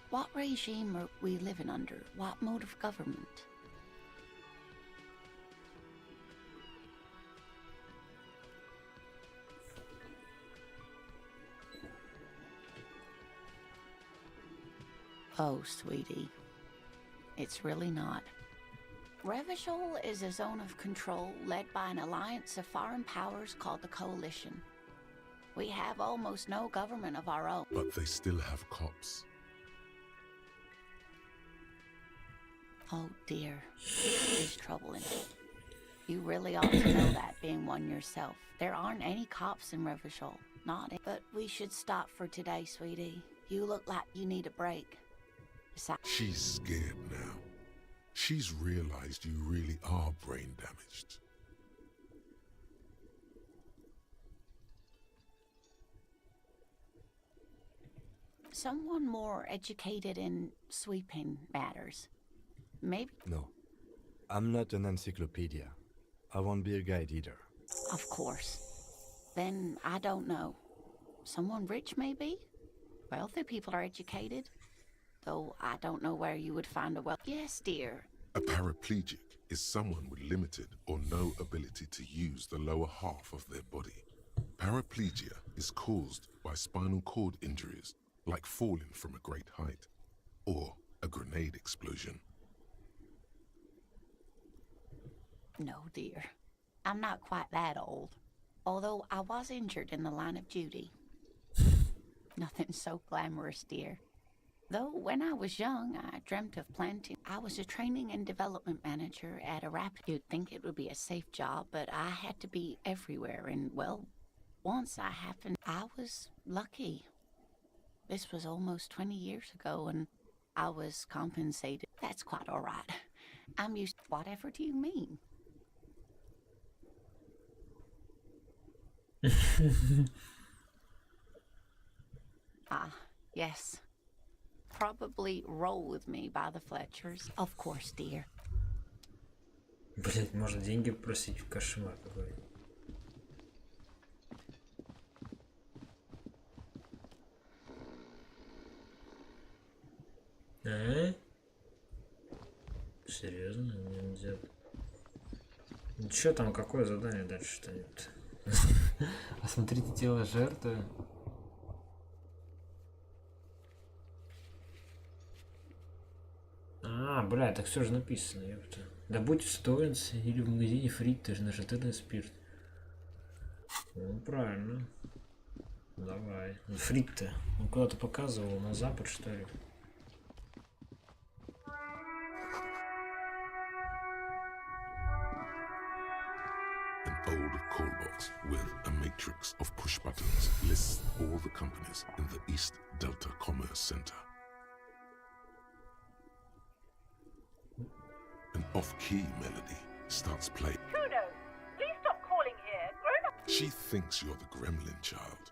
What regime are we living under? What mode of government? Oh, sweetie. It's really not. Revachol is a zone of control led by an alliance of foreign powers called the Coalition. We have almost no government of our own. But they still have cops. Oh dear, this is troubling. You really ought to know that, being one yourself. There aren't any cops in Revachol, not it. But we should stop for today, sweetie. You look like you need a break. Besides, She's scared now. She's realized you really are brain damaged. someone more educated in sweeping matters. Maybe. No. I'm not an encyclopedia. I won't be a guide either. Of course. Then I don't know. Someone rich, maybe? Wealthy people are educated. Though I don't know where you would find a Yes, dear. A paraplegic is someone with limited or no ability to use the lower half of their body. Paraplegia is caused by spinal cord injuries, like falling from a great height, or a grenade explosion. No, dear. I'm not quite that old. Although I was injured in the line of duty. Nothing so glamorous, dear. Though when I was young, I dreamt of planting. I was a training and development manager at a rapid. You'd think it would be a safe job, but I had to be everywhere. And, well, once I happened, I was lucky. This was almost 20 years ago, and I was compensated. That's quite all right. I'm used. Whatever do you mean? Yes. Probably roll with me by the Fletchers. Of course, dear. Блять, можно деньги просить, кошмар какой. Серьезно? Нельзя. Ну чё там, какое задание дальше-то нет? Осмотрите тело жертвы. Бля, так все же написано, ёпта. Добудь в Стоунсе или в магазине фритты на жратвенный спирт. Ну, правильно. Давай. Фритты. Он куда-то показывал, на запад, что ли? An old call box with a matrix of push buttons lists all the companies in the East Delta Commerce Center. An off-key melody starts playing. Kuno, please stop calling here. Grown up. She thinks you're the gremlin child.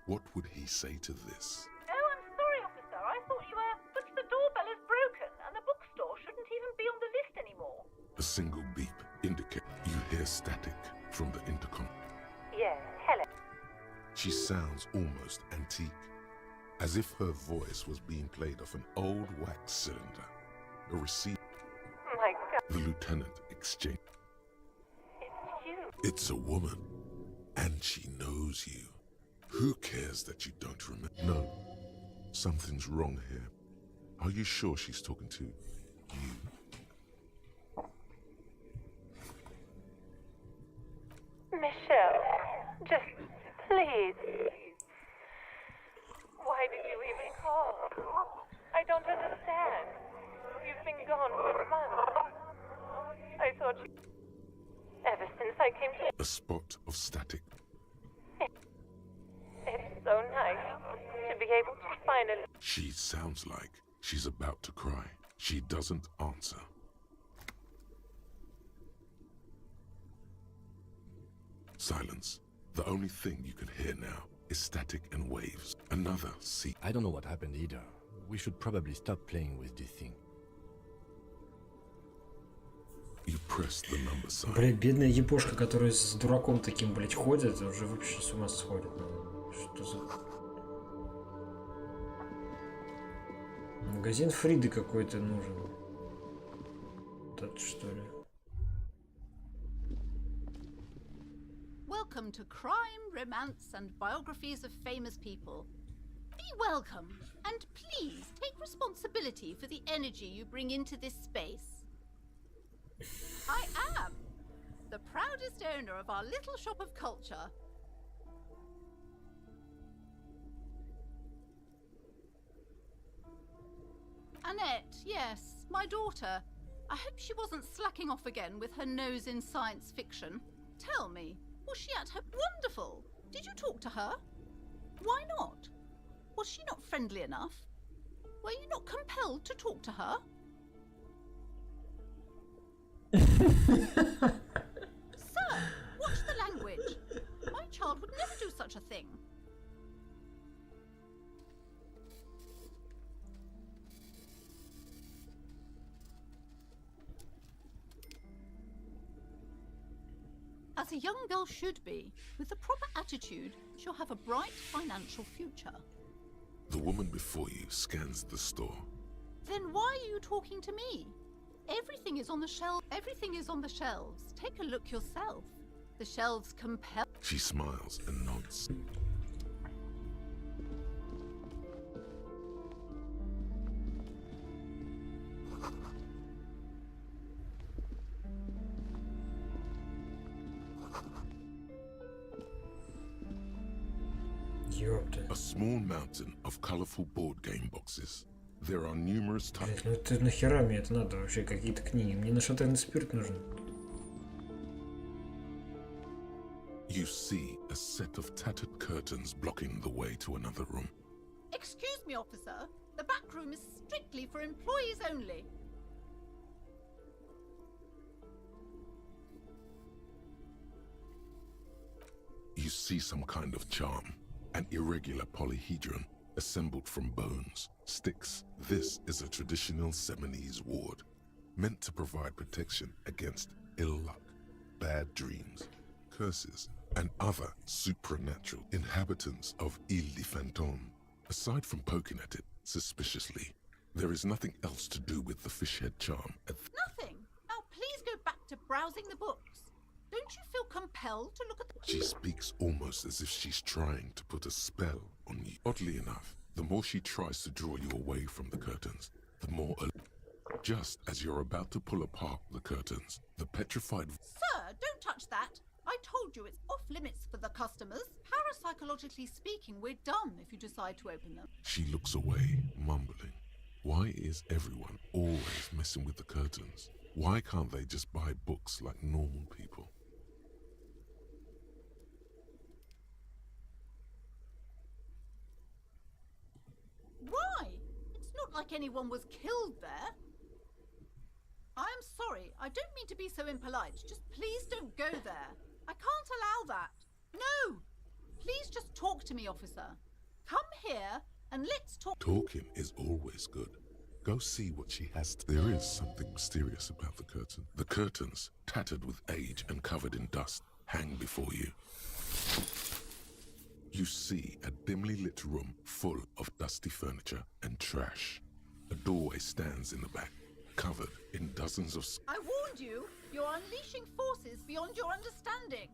What would he say to this? Oh, I'm sorry, officer. I thought you were. But the doorbell is broken, and the bookstore shouldn't even be on the list anymore. A single beep indicates you hear static from the intercom. Yes, hello. She sounds almost antique, as if her voice was being played off an old wax cylinder. A receiver. My God. The lieutenant exchanged. It's you. It's a woman, and she knows you. Who cares that you don't remember? No, something's wrong here. Are you sure she's talking to you? Michelle, just please. Why did you even call? I don't understand. You've been gone for months. I thought you... Ever since I came here... A spot of static. It's so nice to be able to finally... She sounds like she's about to cry. She doesn't answer. Silence. The only thing you can hear now is static and waves. Another seat. I don't know what happened either. We should probably stop playing with this thing. You press the number sign. Блять, бедная епошка, которая с дураком таким, блять, ходит, уже вообще с ума сходит. Что за... Магазин Фриды какой-то нужен. Тот, что ли? Welcome to Crime, Romance, and Biographies of Famous People. Are welcome, and please take responsibility for the energy you bring into this space. I am the proudest owner of our little shop of culture. Annette, yes, my daughter. I hope she wasn't slacking off again with her nose in science fiction. Tell me, was she at her... Wonderful! Did you talk to her? Why not? Was she not friendly enough? Were you not compelled to talk to her? Sir, watch the language. My child would never do such a thing. As a young girl should be, with the proper attitude, she'll have a bright financial future. The woman before you scans the store. Then why are you talking to me? Everything is on the shelf. Everything is on the shelves. Take a look yourself. The shelves compel. She smiles and nods. A small mountain of colorful board game boxes. There are numerous types. Ну ты нахера мне это надо вообще, какие-то книги? Мне на шатырный спирт нужен. You see a set of tattered curtains blocking the way to another room. Excuse me, officer. The back room is strictly for employees only. You see some kind of charm, an irregular polyhedron assembled from bones, sticks. This is a traditional Seminese ward, meant to provide protection against ill luck, bad dreams, curses, and other supernatural inhabitants of Ile de Fantôme. Aside from poking at it suspiciously, there is nothing else to do with the fish head charm. Nothing. Now please go back to browsing the books. Don't you feel compelled to look at the... She speaks almost as if she's trying to put a spell on you. Oddly enough, the more she tries to draw you away from the curtains, the more... Just as you're about to pull apart the curtains, the petrified... Sir, don't touch that. I told you it's off limits for the customers. Parapsychologically speaking, we're done if you decide to open them. She looks away, mumbling. Why is everyone always messing with the curtains? Why can't they just buy books like normal people? Why? It's not like anyone was killed there. I'm sorry, I don't mean to be so impolite. Just please don't go there. I can't allow that. No! Please just talk to me, officer. Come here and let's talk. Talking is always good. Go see what she has. There is something mysterious about the curtain. The curtains, tattered with age and covered in dust, hang before you. You see a dimly lit room full of dusty furniture and trash. A doorway stands in the back, covered in dozens of... I warned you, you're unleashing forces beyond your understanding.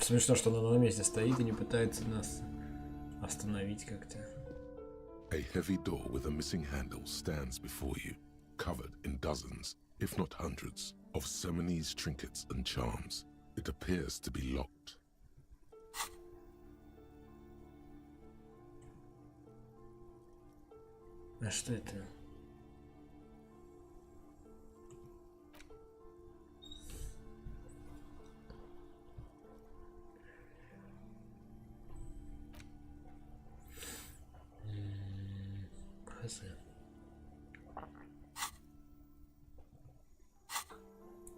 Смешно, что она на месте стоит и не пытается нас остановить как-то. A heavy door with a missing handle stands before you, covered in dozens, if not hundreds, of Seminese trinkets and charms. It appears to be locked. А что это?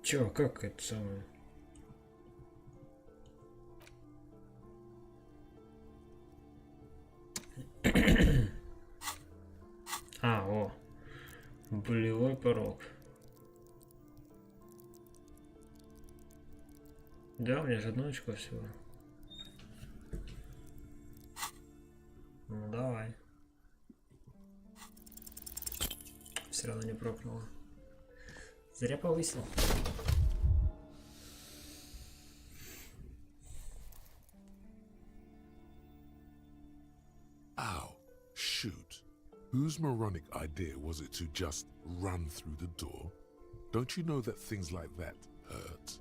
Чё, как это самое? О, болевой порог. Да, у меня же одно очко всего. Ну давай. Все равно не прокнуло. Зря повысил. Ow. Shoot. Whose moronic idea was it to just run through the door? Don't you know that things like that hurt?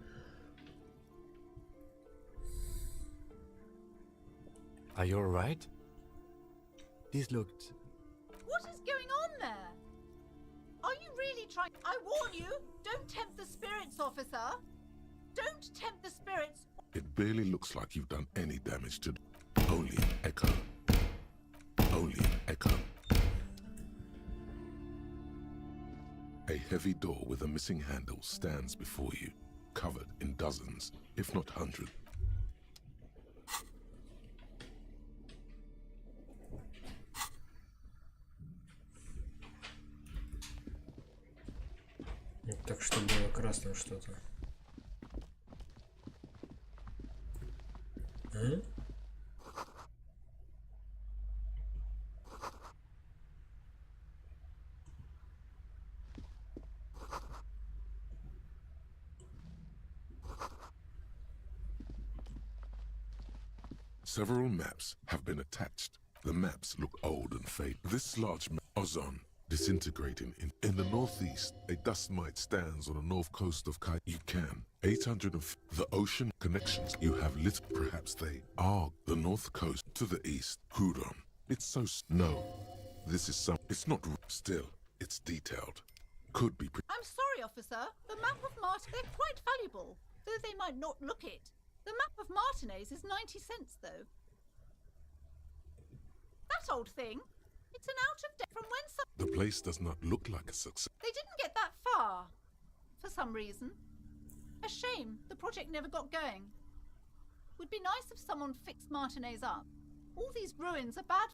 Are you alright? This looked... What is going on there? Are you really trying? I warn you, don't tempt the spirits, officer. Don't tempt the spirits. It barely looks like you've done any damage to... Only an echo. Only an echo. A heavy door with a missing handle stands before you, covered in dozens, if not hundreds. Так что было красным что-то. А? Several maps have been attached. The maps look old and faded. This large map, ozone, disintegrating in the northeast. A dust mite stands on the north coast of Kai. You can 800 of the ocean connections you have lit. Perhaps they are the north coast to the east. Hudon. It's so no. This is some. It's not still. It's detailed. Could be. I'm sorry, officer. The map of they're quite valuable, though they might not look it. The map of Martinez is 90 cents, though. That old thing. It's an out of date from when some... The place does not look like a success. They didn't get that far, for some reason. A shame the project never got going. Would be nice if someone fixed Martinez up. All these ruins are bad.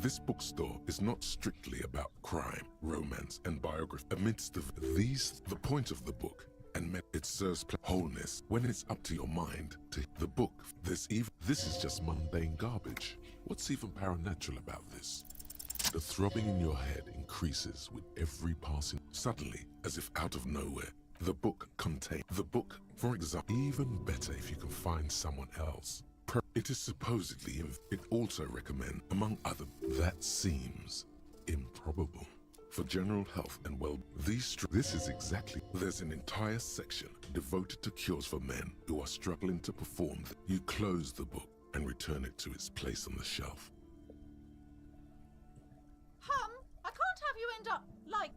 This bookstore is not strictly about crime, romance, and biography. Amidst the point of the book, and it serves wholeness when it's up to your mind to the book. This is just mundane garbage. What's even paranatural about this? The throbbing in your head increases with every passing. Suddenly, as if out of nowhere, the book contains for example. Even better if you can find someone else. It is supposedly it also recommend, among other. That seems improbable. For general health and this is exactly. There's an entire section devoted to cures for men who are struggling to perform. You close the book and return it to its place on the shelf. I can't have you end up like...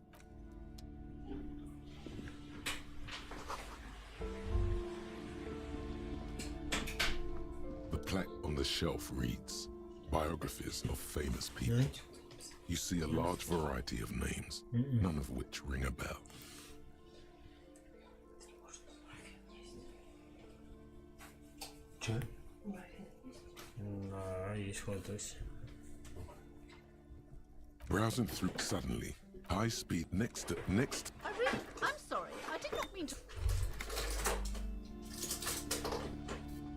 The plaque on the shelf reads, biographies of famous people. You see a large variety of names, none of which ring a bell. Browsing through suddenly, high speed next. I'm sorry, I did not mean to...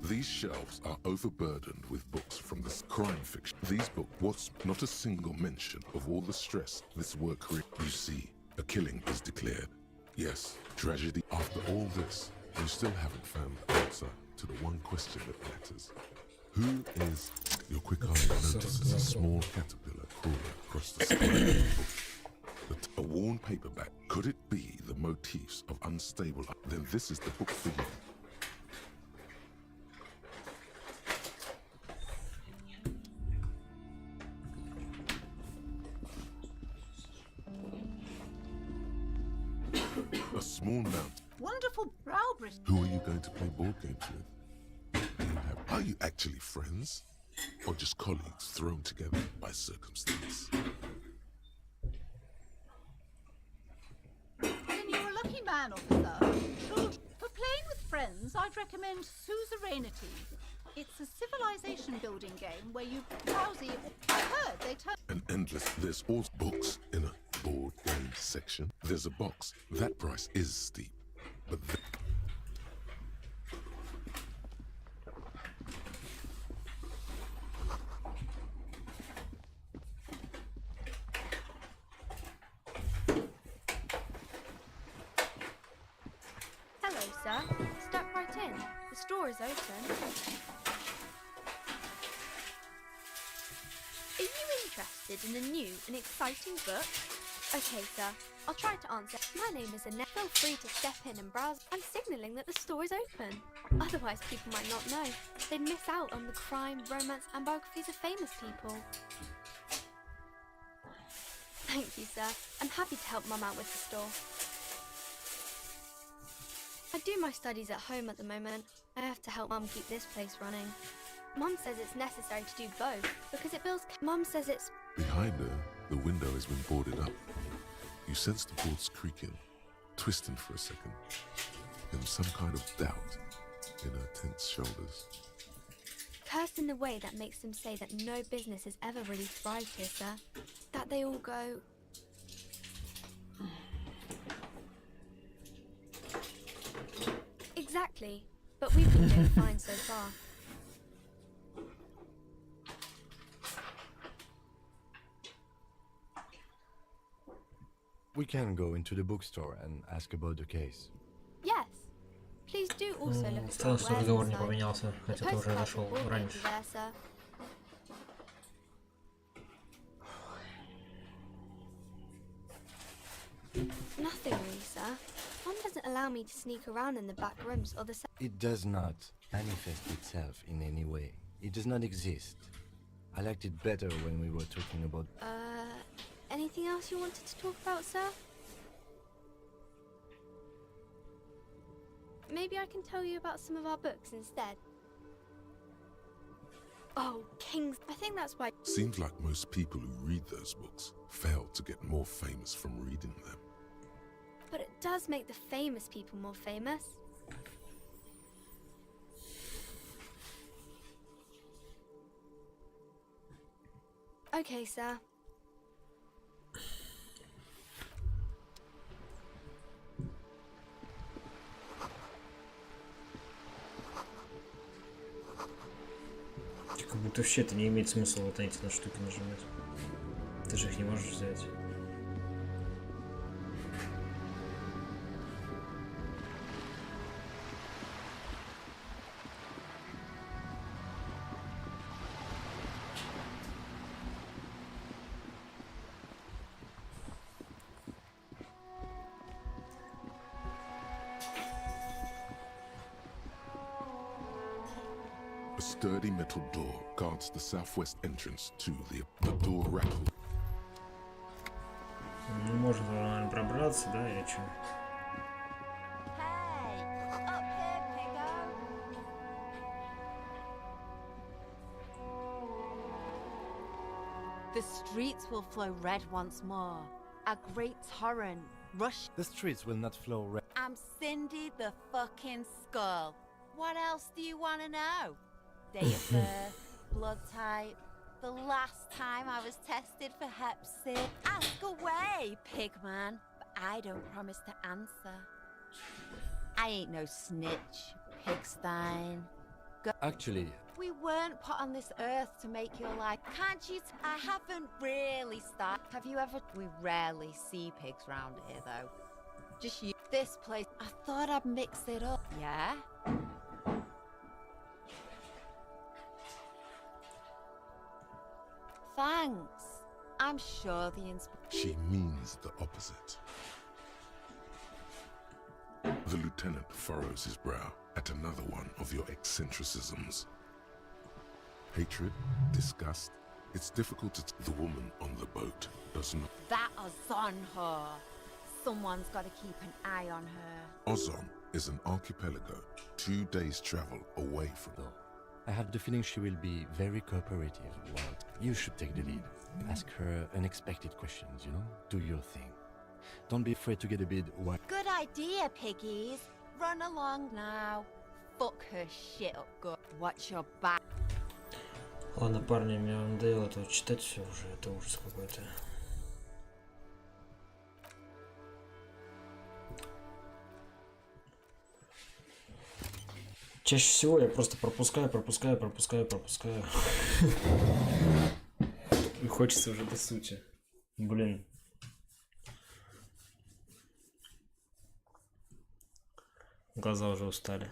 These shelves are overburdened with books from the crime fiction. These books, what's not a single mention of all the stress this work creates. You see, a killing is declared. Yes, tragedy. After all this, you still haven't found the answer to the one question that matters. Who is... Your quick eye notices a small caterpillar crawling across the spine of the book. A worn paperback. Could it be the motifs of unstable... Then this is the book for you. A small mount. Wonderful brow bristle. Who are you going to play board games with? Are you actually friends? Or just colleagues thrown together by circumstance? Then you're a lucky man, officer. For playing with friends, I'd recommend Suzerainty. It's a civilization building game where you browsy. I heard they turn... An endless... There's all books in a board game section. There's a box. That price is steep. But sir. Step right in. The store is open. Are you interested in a new and exciting book? Okay, sir. I'll try to answer. My name is Annette. Feel free to step in and browse. I'm signalling that the store is open. Otherwise, people might not know. They'd miss out on the crime, romance, and biographies of famous people. Thank you, sir. I'm happy to help Mum out with the store. I do my studies at home at the moment. I have to help Mum keep this place running. Mum says it's necessary to do both because it builds. Mum says it's. Behind her, the window has been boarded up. You sense the boards creaking, twisting for a second, and some kind of doubt in her tense shoulders. Cursed in the way that makes them say that no business has ever really thrived here, sir. That they all go. Exactly, but we've been doing fine so far. We can go into the bookstore and ask about the case. Yes. Please do also look at Странно, что разговор не поменялся, хотя ты уже зашел раньше. Nothing really, sir. Mum doesn't allow me to sneak around in the back rooms or the. It does not manifest itself in any way. It does not exist. I liked it better when we were talking about. Anything else you wanted to talk about, sir? Maybe I can tell you about some of our books instead. Oh, Kings. I think that's why. Seems like most people who read those books fail to get more famous from reading them. But it does make the famous people more famous. Okay, sir. Как будто вообще это не имеет смысла вот эти на штуки нажимать. Ты же их не можешь взять. A sturdy metal door guards the southwest entrance to the door rattle. Ну, можно, наверное, пробраться, да, или что? The streets will flow red once more. A great torrent rush. The streets will not flow red. I'm Cindy the fucking Skull. What else do you want to know? Date of birth, blood type, the last time I was tested for Hep C. Ask away, pigman, but I don't promise to answer. I ain't no snitch, pigstein. Actually, we weren't put on this earth to make your life. Can't you? I haven't really started. Have you ever? We rarely see pigs round here, though. Just you. This place. I thought I'd mix it up. Yeah. Thanks. I'm sure the She means the opposite. The lieutenant furrows his brow at another one of your eccentricisms. Hatred, disgust, it's difficult to... The woman on the boat does not... That is on her. Someone's got to keep an eye on her. Ozon is an archipelago 2 days' travel away from... I have the feeling she will be very cooperative. Well, you should take the lead. Ask her unexpected questions, you know? Do your thing. Don't be afraid to get a bit wild. Good idea, piggies. Run along now. Fuck her shit up good. Watch your back. Ладно, парни, мне надоело это читать все уже, это ужас какой-то. Чаще всего я просто пропускаю. И хочется уже до сути. Блин. Глаза уже устали.